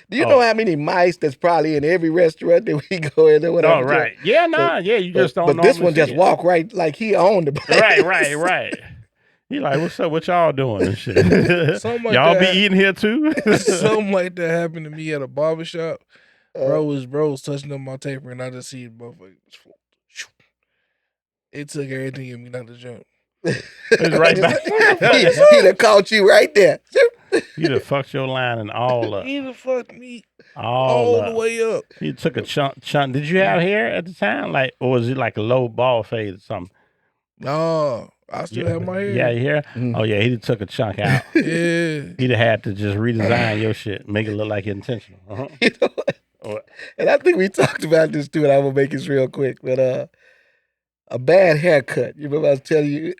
Do you know how many mice that's probably in every restaurant that we go in or whatever? Oh right. Yeah, nah. Yeah, you just don't. But this normally one see just it. walked right like he owned the place. Right. He like, what's up? What y'all doing and shit? Something like y'all be that. eating here too? Something like that happened to me at a barbershop. Uh, Bro was touching up my taper, and I just see it, motherfucker. It took everything in me not to jump. It's right back. He'd have caught you right there. You done fucked your line and all up. He done fucked me All all up. the way up. He took a chunk. Did you have hair at the time? Like, or was it like a low ball fade or something? No, I still have my hair. Yeah, your hair? Mm. Oh, yeah, he done took a chunk out. Yeah. He'd have had to just redesign your shit, make it look like intentional. Uh-huh. You know what? And I think we talked about this too, and I'm gonna make this real quick. But a bad haircut. You remember I was telling you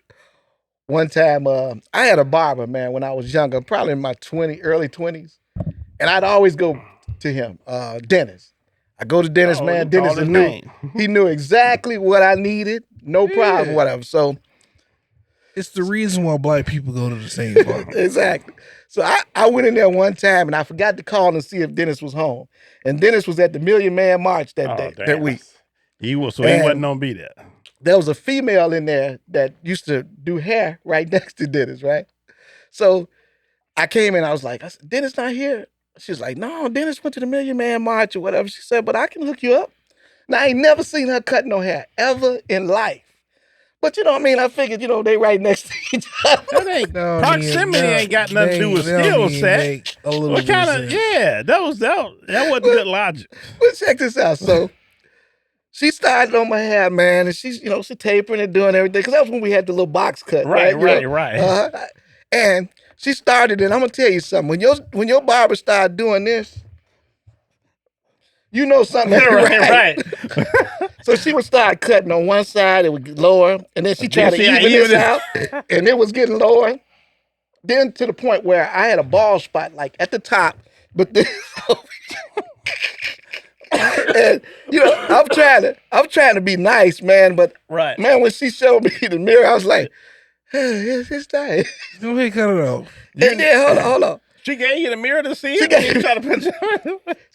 one time I had a barber, man, when I was younger, probably in my early 20s. And I'd always go to him, Dennis. I go to Dennis, man. you Dennis called his knew name. he knew exactly what I needed, no problem, Yeah. whatever. So It's the reason why black people go to the same barber. exactly. So I went in there one time and I forgot to call and see if Dennis was home. And Dennis was at the Million Man March that day, that damn. week. He wasn't gonna be there. There was a female in there that used to do hair right next to Dennis, right? So I came in, I was like, Dennis not here. She was like, no, Dennis went to the Million Man March or whatever. She said, but I can hook you up. Now, I ain't never seen her cut no hair ever in life. But you know what I mean? I figured, they right next to each other. That ain't proximity ain't got nothing to do with skill set. What kind of that wasn't good logic. But check this out. So she started on my hair, man, and she's, she tapering and doing everything. Because that was when we had the little box cut. Right. And she started, and I'm gonna tell you something. When your barber started doing this, you know something ain't right. So she would start cutting on one side, it would get lower, and then she tried to even this out, and it was getting lower. Then to the point where I had a bald spot like at the top, but then and I'm trying to be nice, man, but man, when she showed me the mirror, I was like, it's time. Go ahead, cut it off. And then hold on. She gave you the mirror to see it? She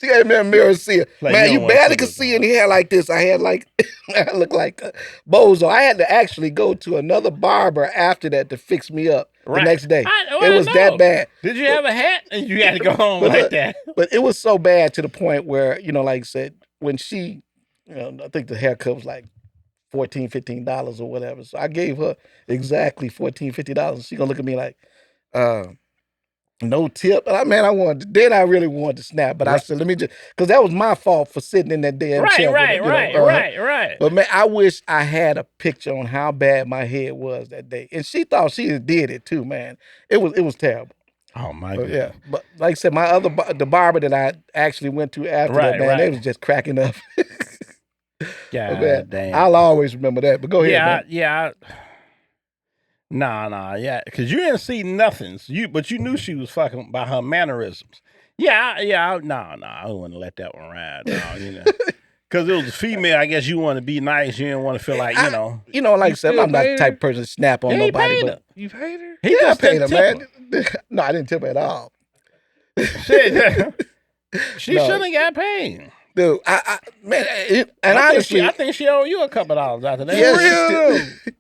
gave me a mirror to see it. Like, man, you you barely could see any hair like this. I had I looked like Bozo. I had to actually go to another barber after that to fix me up the next day. It was that bad. Did you have a hat and you had to go home that? But it was so bad to the point where, like I said, when she, I think the haircut was like $14, $15 or whatever. So I gave her exactly $14, $50. She gonna look at me like, no tip. And I really wanted to snap, but I said, let me just, because that was my fault for sitting in that damn chair. Right. But man, I wish I had a picture on how bad my head was that day. And she thought she did it too, man. It was terrible. Oh my goodness. Yeah. But like I said, the barber that I actually went to after that, man, they was just cracking up. God damn. I'll always remember that. But go ahead, man. Nah, because you didn't see nothing. But you knew she was fucking by her mannerisms. I wouldn't let that one ride. No, because it was a female. I guess you want to be nice. You didn't want to feel like like I said, I'm not the type of person to snap on nobody. But you paid her? He just paid her, man. No, I didn't tip her at all. She shouldn't have got paid. Dude, honestly, I think she owe you a couple dollars after that. Yes,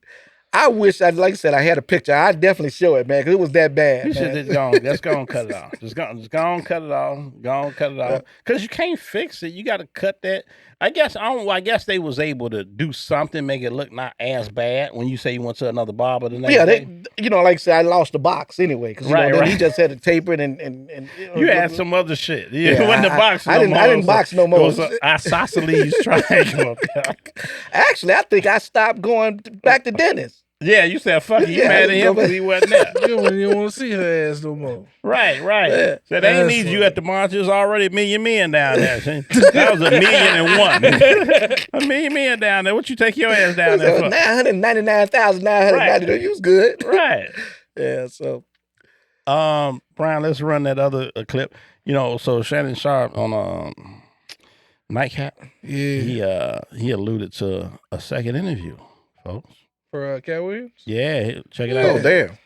I wish like I said, I had a picture. I'd definitely show it, man, because it was that bad. You should just go and cut it off. Just go and cut it off. Go and cut it off. Because you can't fix it. You got to cut that. I guess they was able to do something, make it look not as bad when you say you went to another barber the next day. Like I said, I lost the box anyway, because he just had to taper it and you had some other shit. Yeah, when the box. I didn't box no more. It was an isosceles triangle. Actually, I think I stopped going back to dentist. Yeah, you said, fuck it. You mad at him because he wasn't there. You don't want to see her ass no more. Right. Yeah. So they ain't need you at the march. There's already a million down there. See? That was 1,000,001. A million down there. What you take your ass down there for? 999,990. Right. You was good. Right. Yeah, so. Brian, let's run that other clip. So Shannon Sharp on Nightcap, Yeah. he alluded to a second interview, folks. For Cat Williams? Yeah, check it Oh, out. damn.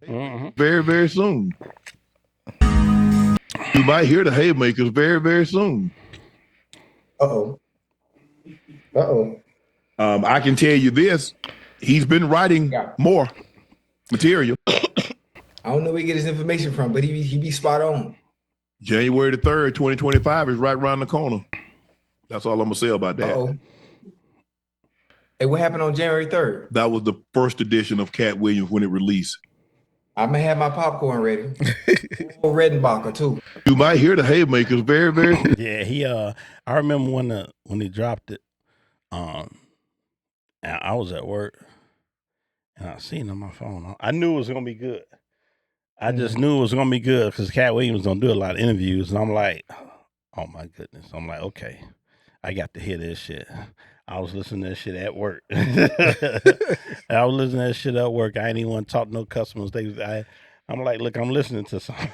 Mm-hmm. Very, very soon. You might hear the haymakers very, very soon. Uh-oh. I can tell you this. He's been writing more material. I don't know where he get his information from, but he be spot on. January the 3rd, 2025 is right around the corner. That's all I'm going to say about that. Uh-oh. Hey, what happened on January 3rd? That was the first edition of Cat Williams when it released. I'm going to have my popcorn ready. Redenbacher, too. You might hear the haymakers very, very soon. Yeah, I remember when he dropped it, and I was at work, and I seen it on my phone. I knew it was going to be good. I just knew it was going to be good because Cat Williams don't do a lot of interviews, and I'm like, oh my goodness. I'm like, okay, I got to hear this shit. I was listening to that shit at work. I was listening to that shit at work. I ain't even want to talk to no customers. I'm like, look, I'm listening to something.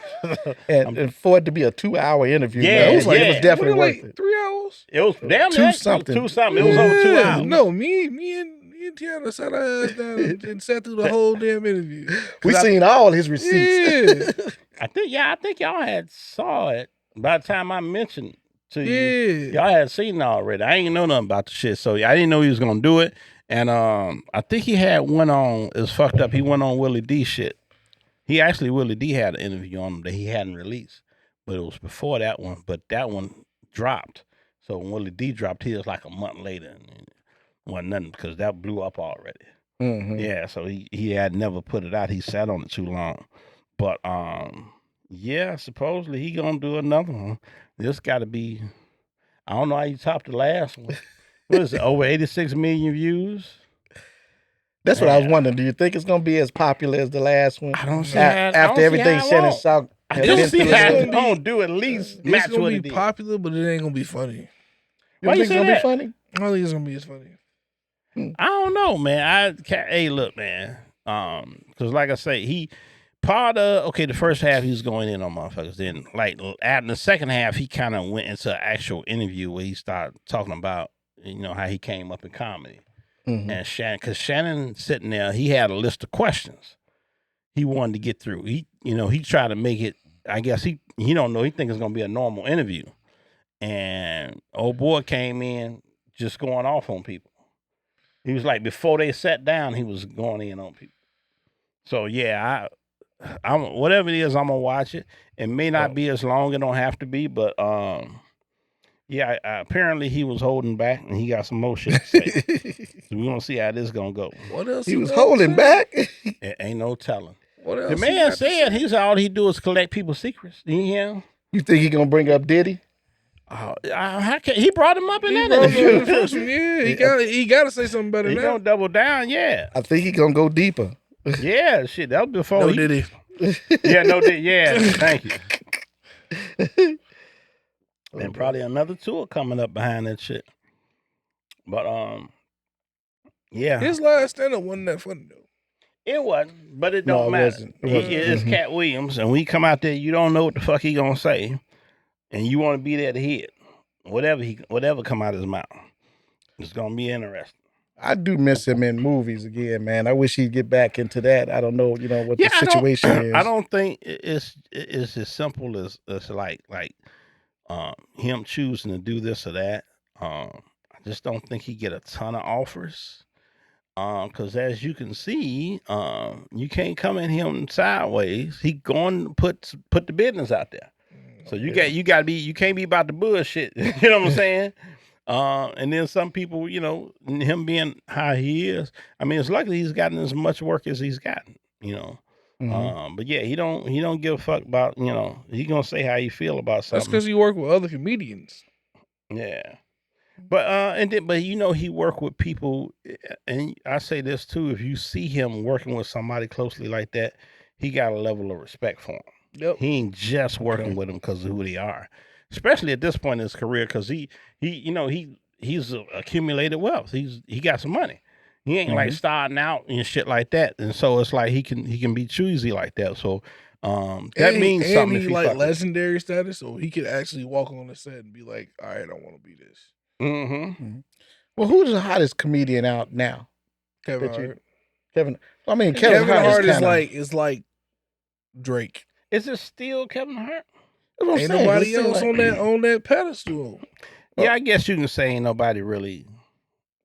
and for it to be a 2-hour interview, Yeah, it was definitely worth it. 3 hours? It was damn Two near something. It was over 2 hours. No, me and Tiana sat our ass down and sat through the whole damn interview. We seen all his receipts. Yeah. I think y'all had saw it by the time I mentioned to you. Yeah. Y'all had seen it already. I ain't know nothing about the shit, so I didn't know he was gonna do it. And I think he had one on. It was fucked up. He went on Willie D shit. Willie D had an interview on him that he hadn't released, but it was before that one. But that one dropped. So when Willie D dropped his like a month later, and it wasn't nothing because that blew up already. Mm-hmm. Yeah, so he had never put it out. He sat on it too long. But yeah, supposedly he gonna do another one. This got to be, I don't know how you topped the last one. What is it, over 86 million views? That's what I was wondering. Do you think it's going to be as popular as the last one? I don't see After everything Shannon Sharp I has don't been see through. how gonna it's going to do at least It's match gonna what be it did. popular, but it ain't gonna be funny. You Why don't you think it's say going to be that? funny? I don't think it's gonna be as funny. I don't know, man. Hey, look, man. Because like I say, the first half he was going in on motherfuckers. Then, like, in the second half, he kind of went into an actual interview where he started talking about, how he came up in comedy. Mm-hmm. And Shannon sitting there, he had a list of questions he wanted to get through. He tried to make it. I guess he don't know. He think it's gonna be a normal interview, and old boy came in just going off on people. He was like, before they sat down, he was going in on people. So yeah, I'm whatever it is, I'm gonna watch it. It may not be as long. It don't have to be, but yeah, apparently he was holding back, and he got some more shit to say. So we're gonna see how this gonna go. What else? He was holding back. It ain't no telling. What else? The man said all he do is collect people's secrets. You hear him? You think he going to bring up Diddy? He brought him up in that interview. Yeah, he got to say something better He now. gonna double down, yeah. I think he going to go deeper. Yeah, shit. That was before No, did he? Yeah, no, yeah. Thank you. And probably another tour coming up behind that shit. But yeah, His last stand-up wasn't that funny though. it wasn't, but it No, don't it matter. wasn't. It wasn't. It's Mhm. Cat Williams, and we come out there, you don't know what the fuck he gonna say, and you want to be there to hear it. Whatever come out of his mouth, it's gonna be interesting. I do miss him in movies again, man. I wish he'd get back into that. I don't know, what the situation is. I don't think it's as simple as like him choosing to do this or that. I just don't think he get a ton of offers. Because as you can see, you can't come at him sideways. He going to put the business out there. So you can't be about the bullshit. You know what I'm saying? And then some people, you know, him being how he is. I mean, it's lucky he's gotten as much work as he's gotten. You know. But yeah, he don't give a fuck about, you know, he gonna say how he feel about That's something. because he work with other comedians. Yeah. But but you know, he work with people, and I say this too, if you see him working with somebody closely like that, he got a level of respect for him. Yep. He ain't just working with them because of who they are. Especially at this point in his career, because he's accumulated wealth. He got some money. He ain't like starting out and shit like that. And so it's like he can be choosy like that. So that means and something. he If you like fuck with- legendary status, so he could actually walk on the set and be like, "All right, I want to be this." Well, who's the hottest comedian out now? Kevin That you- Hart. Kevin. I mean, Kevin Hart is kinda- like Drake. Is it still Kevin Hart? That's what I'm Ain't saying, nobody it seems else like- on that pedestal. Yeah, I guess you can say ain't nobody really.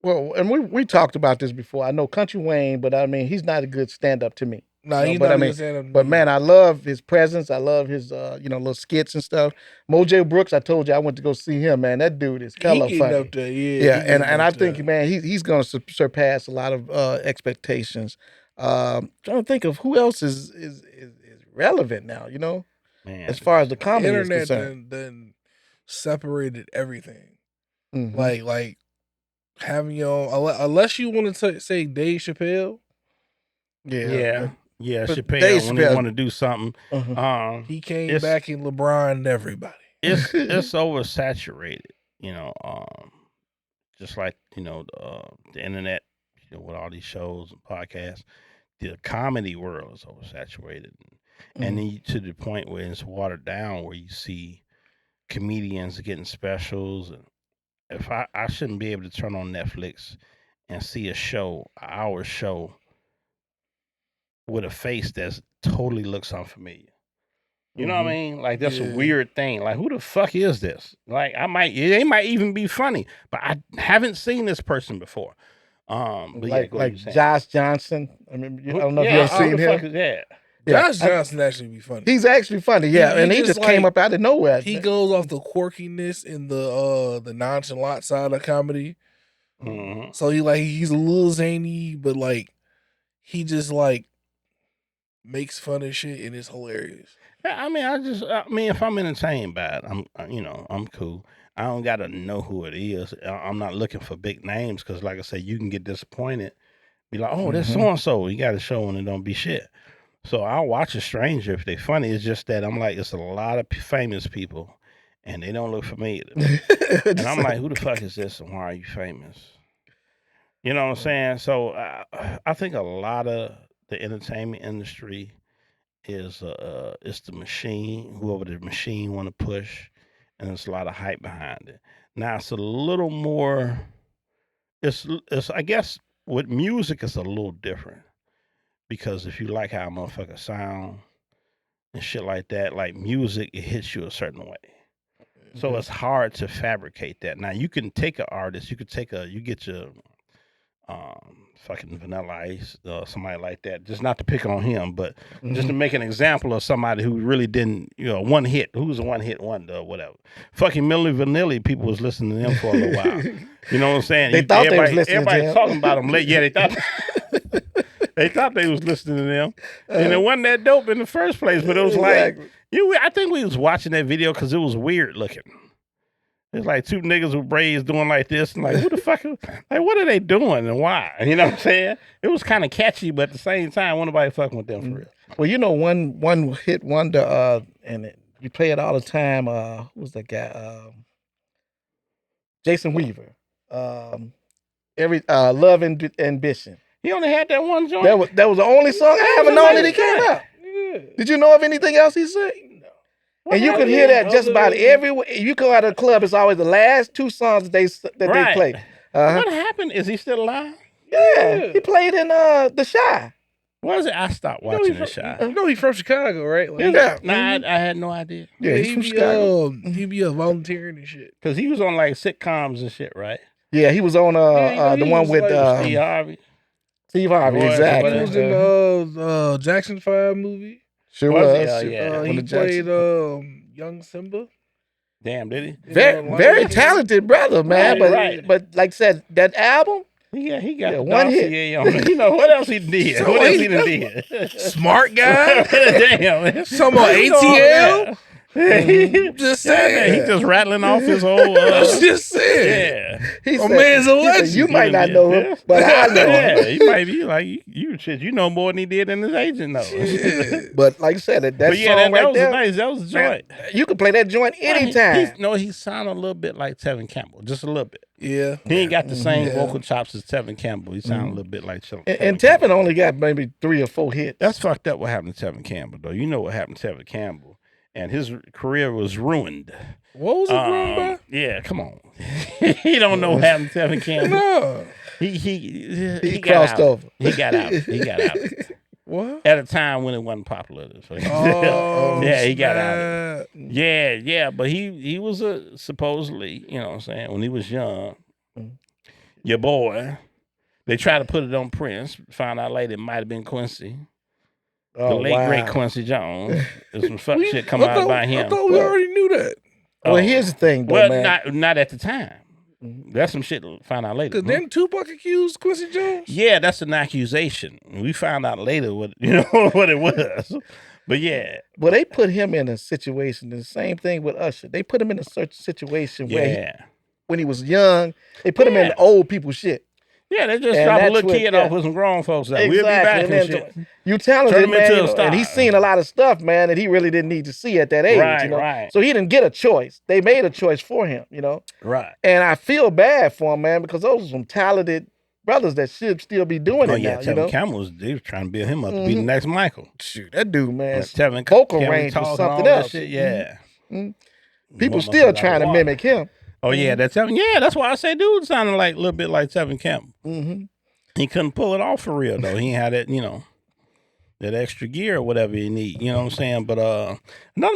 Well, and we talked about this before. I know Country Wayne, but I mean, he's not a good stand up to me. Nah, he's but not I mean, even saying. But man, I love his presence. I love his little skits and stuff. Mojay Brooks, I told you I went to go see him. Man, that dude is he hella getting funny. up there, Yeah, he getting and I up think there. man, he's going to surpass a lot of expectations. Trying to think of who else is relevant now. You know, Man, as far as the The comedy is internet concerned. then separated everything. Mhm. Like having your own, unless you want to say Dave Chappelle, yeah. but Chappelle Dave when they Chappelle- want to do something, Uh-huh. he came It's- back and LeBron everybody. it's oversaturated. You know, just like you know the internet, you know, with all these shows and podcasts, the comedy world is oversaturated, and then to the point where it's watered down, where you see comedians getting specials. And if I shouldn't be able to turn on Netflix and see a show, an hour show, with a face that's totally looks unfamiliar. You know what I mean? Like that's a Yeah. weird thing. Like who the fuck is this? Like they might even be funny, but I haven't seen this person before. But yeah, go ahead, you saying. Josh Johnson. I mean, I don't know if Yeah, you ever who seen the fuck him. is that? Yeah, Josh Johnson actually be funny. He's actually funny, yeah, He and he just just came like- up out of nowhere. He goes off the quirkiness and the nonchalant side of comedy. Mhm. So he's a little zany, but like he just like makes fun of shit and it's hilarious. I mean, if I'm entertained by it, I'm cool. I don't gotta know who it is. I'm not looking for big names because, like I said, you can get disappointed. Be like, oh, that's so and so. You got a show and it don't be shit. So I'll watch a stranger if they funny. It's just that I'm like, it's a lot of famous people, and they don't look familiar to me. And I'm like, who the fuck is this, and why are you famous? You know what I'm saying? So I think a lot of the entertainment industry is it's the machine, whoever the machine want to push, and there's a lot of hype behind it. Now it's a little more. It's I guess with music it's a little different because if you like how a motherfucker sound and shit like that, like music, it hits you a certain way. So it's hard to fabricate that. Now you can take an artist, you get your fucking Vanilla Ice, somebody like that. Just not to pick on him, but just to make an example of somebody who really didn't, one hit. Who's a one hit wonder or whatever. Fucking Milli Vanilli, people was listening to them for a little while. You know what I'm saying? They thought they was listening to Everybody's him. talking about them late. Yeah, they thought. They thought they was listening to them, and it wasn't that dope in the first place. But it was Exactly. like, I think we was watching that video because it was weird looking. It's like two niggas with braids doing like this, and like, who the fuck? Like, what are they doing and why? You know what I'm saying? It was kind of catchy, but at the same time, wasn't nobody fucking with them for real. Well, you know, one hit wonder, you play it all the time. Who was that guy? Jason Weaver. Love and Ambition. He only had that one joint. That was the only song I haven't known that he came out. Yeah. Did you know of anything else he sang? What And you happened? could hear that just about Other- everywhere. You go out of the club, it's always the last two songs that they Right. play. Uh-huh. What happened? Is he still alive? Yeah, he played in The Shy. What is it? I stopped watching The Shy. You know he's from Chicago, right? Like, Yeah. Nah, I had no idea. Yeah, he's from Chicago. He be volunteering and shit. Because he was on like sitcoms and shit, right? Yeah, he was on Yeah, the he one was with like Steve Harvey. Steve Harvey, Boy, exactly. He was in the Jackson 5 movie. Sure Was was. he? Oh, yeah. When He the played Jackson- young Simba. Damn, did he? in, very, Lion very King. talented brother, man. Right. But like I said, that album, He got Yeah, the one hit. dossier on him. You know, what else he did? So what else he- he done did? Smart guy. Damn. Some on You know, ATL. yeah. Just Yeah, man, saying. he just rattling off his whole. just saying. Yeah. he My said, man's a he said, legend. you might not Yeah. know him, but I know him. Yeah, he might be like you. Shit, you know more than he did than his agent knows. Shit. But like I said, that But yeah, song that right was there, nice. That was a man, joint. you can play that joint anytime. He sounded a little bit like Tevin Campbell, just a little bit. Yeah. He ain't got the same Yeah. vocal chops as Tevin Campbell. He sounded a little bit like And Campbell. Tevin only got maybe 3 or 4 hits. That's fucked up what happened to Tevin Campbell, though. You know what happened to Tevin Campbell. And his career was ruined. What was it ruined by? Yeah, come on. He don't know what happened to Tevin Campbell. No. He got crossed out. over. He got out. He got out. What? At a time when it wasn't popular. So Oh, yeah, he got out. snap. Yeah, but he was supposedly, you know what I'm saying, when he was young, your boy, they tried to put it on Prince, found out later it might have been Quincy. The late great Quincy Jones. There's some fuck shit come out about I him. thought we already knew that. Well, here's the thing, though, Well, man. not at the time. That's some shit found out later. Because then Tupac accused Quincy Jones. Yeah, that's an accusation. We found out later what what it was. But yeah, Well, they put him in a situation, the same thing with Usher. They put him in a certain situation where yeah, when he was young, they put him in Yeah. the old people shit. yeah. They just And drop a that's little what- kid yeah. off with some grown folks. Out. We'll be back And and then shit. you talented, Turn him man, into you a know, star. and he's seen a lot of stuff, man, that he really didn't need to see at that age. Right, you know? right. So he didn't get a choice. They made a choice for him, you know. Right. And I feel bad for him, man, because those are some talented brothers that should still be doing Oh it yeah, now, Tevin you know. Campbell they was trying to build him up to be the next Michael. Shoot, that dude, man, Tevin vocal Campbell range was talking all something that else. shit, yeah. People Motherfucker still like trying to water. mimic him. Oh yeah, that's Tevin. Yeah, that's why I say dude sounded like a little bit like Tevin Campbell. Mm-hmm. He couldn't pull it off for real though. He ain't had that, that extra gear or whatever you need. You know what I'm saying? But another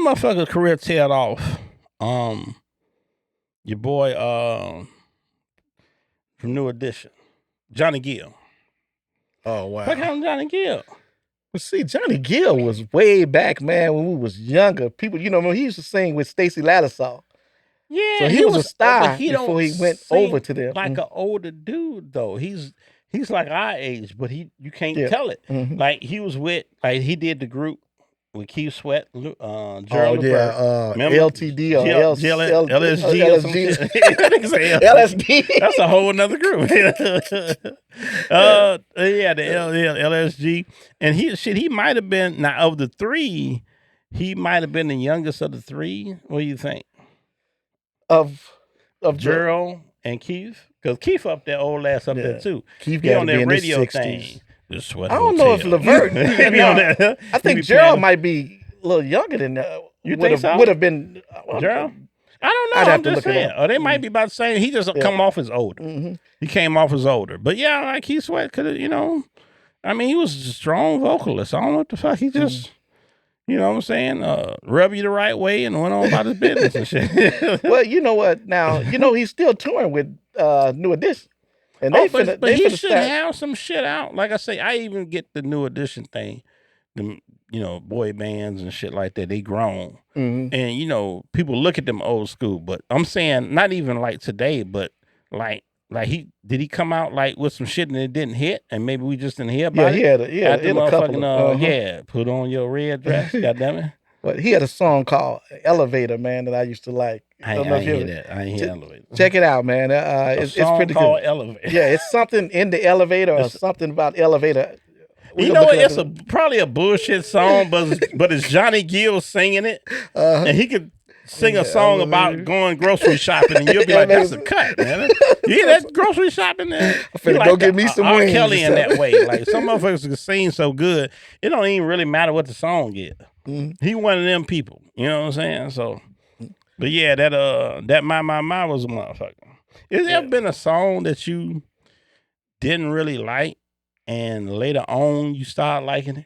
motherfucker's career tailed off. Your boy from New Edition, Johnny Gill. Oh, wow. What happened to Johnny Gill? Well, see, Johnny Gill was way back, man, when we was younger. People, when he used to sing with Stacey Lattisaw. Yeah, So he was a star but he before don't he went sing over to them. like an older dude though. He's like our age, but you can't Yeah. tell it. Mhm. Like he was with he did the group with Keith Sweat, Gerald Oh, LeBert. yeah, Remember? LTD or LSG or some shit. Nigga say LSD. That's a whole nother group. Yeah, the LSG, and he might have been now of the three. He might have been the youngest of the three. What do you think? of Gerald and Keith, because Keith up there, old ass up there Yeah. too. Keith He got on to be that in his radio 60s. thing. The Sweat I don't know if Hotel. Levert. He be on that. I He think be Gerald playing- might be a little younger than that. You think so? Would have been Gerald? I don't know. I'd have I'm to just look it saying. up. Or they might be about the same. He just come off as older. Mhm. He came off as older. But yeah, like Keith Sweat could have, I mean, he was a strong vocalist. I don't know what the fuck. He just, you know what I'm saying? Rub you the right way and went on about his business and shit. Well, you know what? Now he's still touring with New Edition, and But they he finna should start. have some shit out. Like I say, I even get the New Edition thing. The boy bands and shit like that. They grown, Mhm. and people look at them old school. But I'm saying not even like today, but like he come out like with some shit and it didn't hit, and maybe we just didn't hear Yeah, about he it. had At the a couple of, put on your red dress. Goddamn it. But he had a song called "Elevator," man, that I used to like. I Don't know ain't if you hear ever- that. I ain't hear Elevator. Check it out, man. A It's song pretty called good. Elevator. Yeah, it's something in the elevator or something about elevator. We You gonna know, look it it's up. probably a bullshit song, but it's Johnny Gill singing it, and he could sing a song about going grocery shopping, and you'll be like, "That's a cut, man." You hear that grocery shopping there? finna go get me some R. wings Kelly or in that something. way. Like some motherfuckers can sing so good, it don't even really matter what the song is. He one of them people. You know what I'm saying? So, but yeah, that my was a motherfucker. Has there ever been a song that you didn't really like? And later on, you start liking it.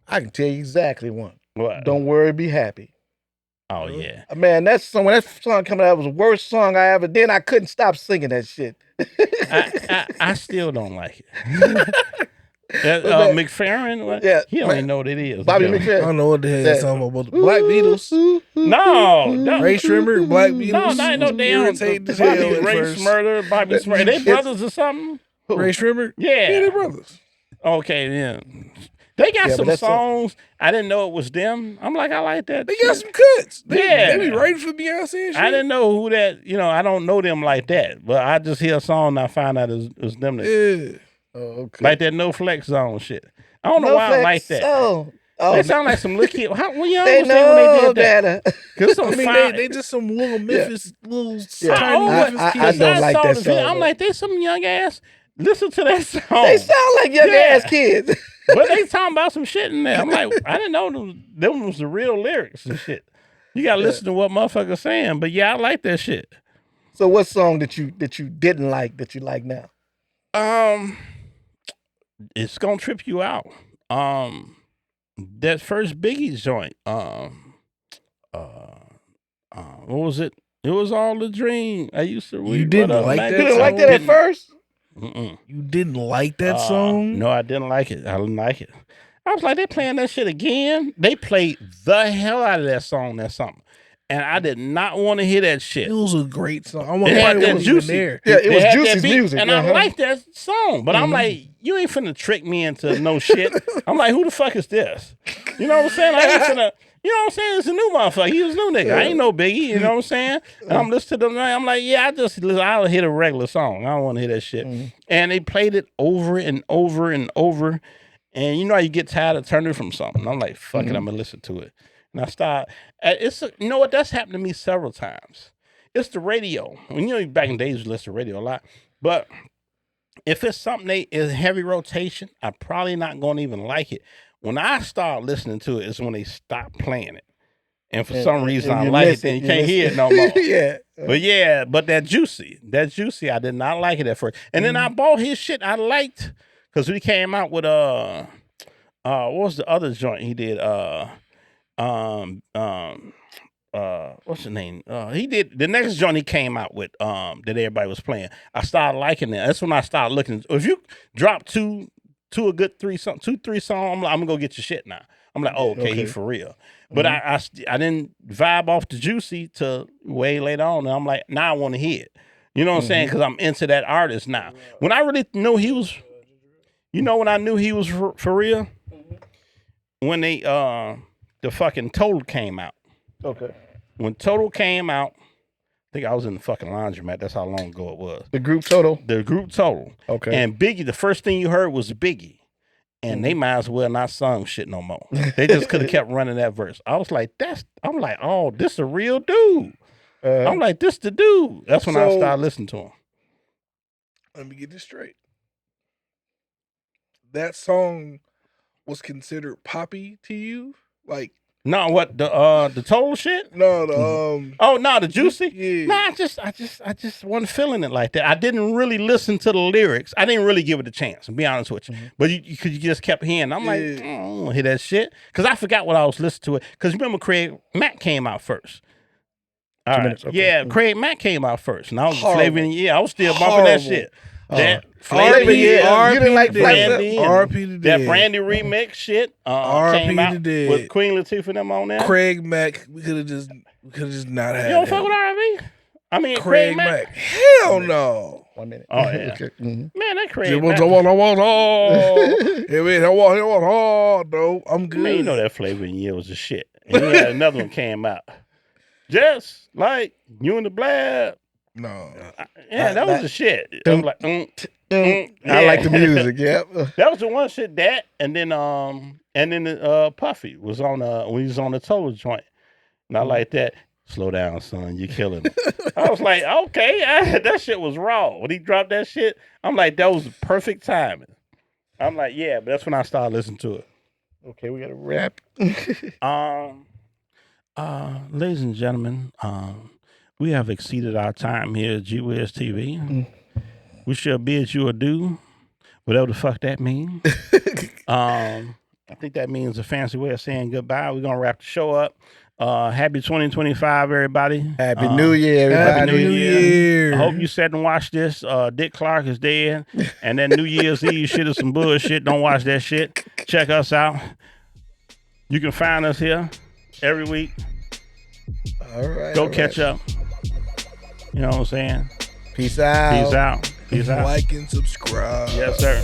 I can tell you exactly one. What? Don't worry, be happy. Oh yeah. Man, that song, when that song coming out, it was the worst song I ever did. I couldn't stop singing that shit. I still don't like it. That, that? McFerrin, what? Yeah, He don't even know what it is. Bobby Yeah. I McFerrin. don't know what the hell Yeah. you're talking about. Black Beatles. No, no. Ray Shrimmer, Black Beatles. No, not no was damn irritating as Bobby hell at Ray first. Smurder, Bobby Smurder. Are they brothers or something? Ray Shrimmer? Yeah. Yeah, they brothers. Okay, yeah. They got Yeah, but some that's songs. I didn't know it was them. I'm like, I like that. They shit. got some cuts. Yeah. They be writing for Beyonce and shit. I didn't know who that. I don't know them like that. But I just hear a song and I find out it's them. That, Yeah. Oh, okay. like that No Flex Zone shit. I don't know why I like that. Oh, They sound like some little kid. How young they was they when know they did that? better. Cause some I mean, fine- they just some little Memphis, little Yeah. tiny Memphis I kids. don't like saw that the video, song, I'm though. like, they some young ass. Listen to that song. They sound like young ass kids. But they talking about some shit in there. I'm like, I didn't know them was the real lyrics and shit. You gotta listen to what motherfuckers saying. But yeah, I like that shit. So what song that you didn't like that you like now? It's gonna trip you out. That first Biggie joint. What was it? It was all a dream. I used to. You didn't like man? that You didn't like that at first? Mm-mm. You didn't like that song? No, I didn't like it. I didn't like it. I was like, they playing that shit again. They played the hell out of that song. That's something. And I did not want to hear that shit. It was a great song. I It want had to that was juicy. even there. Yeah, it They was had that Juicy's beat, music. and I like that song. But I'm like, you ain't finna trick me into no shit. I'm like, who the fuck is this? You know what I'm saying? I ain't finna. You know what I'm saying? It's a new motherfucker. He was a new nigga. I ain't no Biggie. You know what I'm saying? And I'm listening to them. I'm like, yeah, I'll hit a regular song. I don't want to hear that shit. And they played it over and over and over. And you know how you get tired of turning from something. I'm like, fuck it, I'm gonna listen to it. And I start. You know what? That's happened to me several times. It's the radio. Back in the days, we listened to radio a lot. But if it's something that is heavy rotation, I'm probably not going to even like it. When I start listening to it, is when they stop playing it. And for some reason, I like it, then you can't hear it no more. Yeah. But that juicy, I did not like it at first. And then I bought his shit I liked, because he came out with, what was the other joint he did? What's the name? He did the next joint he came out with that everybody was playing. I started liking it. That's when I started looking. If you drop two a good three songs, I'm gonna go get your shit now. I'm like, oh, okay, he for real. But I didn't vibe off the juicy till way later on, and I'm like, now I want to hear it. You know what I'm saying? Because I'm into that artist now. When I really knew he was, when I knew he was for real, when they the fucking Total came out. Okay. When Total came out, I think I was in the fucking laundromat. That's how long ago it was. The group Total. The group Total. Okay. And Biggie, the first thing you heard was Biggie. And they might as well not sung shit no more. They just could have kept running that verse. I was like, oh, this a real dude. I'm like, this the dude. That's when I started listening to him. Let me get this straight. That song was considered poppy to you? Like, no, what the Total shit? no, the Oh no, the juicy. Yeah. No, I just wasn't feeling it like that. I didn't really listen to the lyrics. I didn't really give it a chance. To be honest with you, but you just kept hearing. I'm like, I don't want to hear that shit because I forgot what I was listening to it. Because remember, Craig Mack came out first. All right, minutes, okay. yeah, Craig Mack came out first, and I was Horrible. Flavor. Yeah, I was still bumping that shit. That Flavor, yeah, you didn't like Brandy, RP to that Dead. Brandy remix shit RP came to out Dead. with Queen Latifah and them on there. Craig Mack, we could have just not had You don't him. fuck with R&B? I mean, Craig Mack. Hell no. 1 minute. Oh, yeah. Okay. Mhm. Man, that Craig I Mack. want, no, I'm good. Man, you know that Flavor in Year was the shit. And he had another one came out. Just like You and the Blab. No. Yeah, that was the shit. I was like, I like the music. Yeah. That was the one shit that, and then the Puffy was on when he was on the Total joint. And I like that. Slow down, son. You're killing me. I was like, okay, that shit was raw. When he dropped that shit, I'm like, that was perfect timing. I'm like, yeah, but that's when I started listening to it. Okay, we got to wrap. Ladies and gentlemen, we have exceeded our time here at GWIZ-TV. We shall bid you adieu, whatever the fuck that means. I think that means a fancy way of saying goodbye. We're gonna wrap the show up. Happy 2025, everybody. Happy New Year, everybody. Happy New Year. I hope Year. you sat and watched this. Dick Clark is dead. And that New Year's Eve shit is some bullshit. Don't watch that shit. Check us out. You can find us here every week. All right. Go catch up. You know what I'm saying? Peace out. Peace out. Peace out. Like and subscribe. Yes, sir.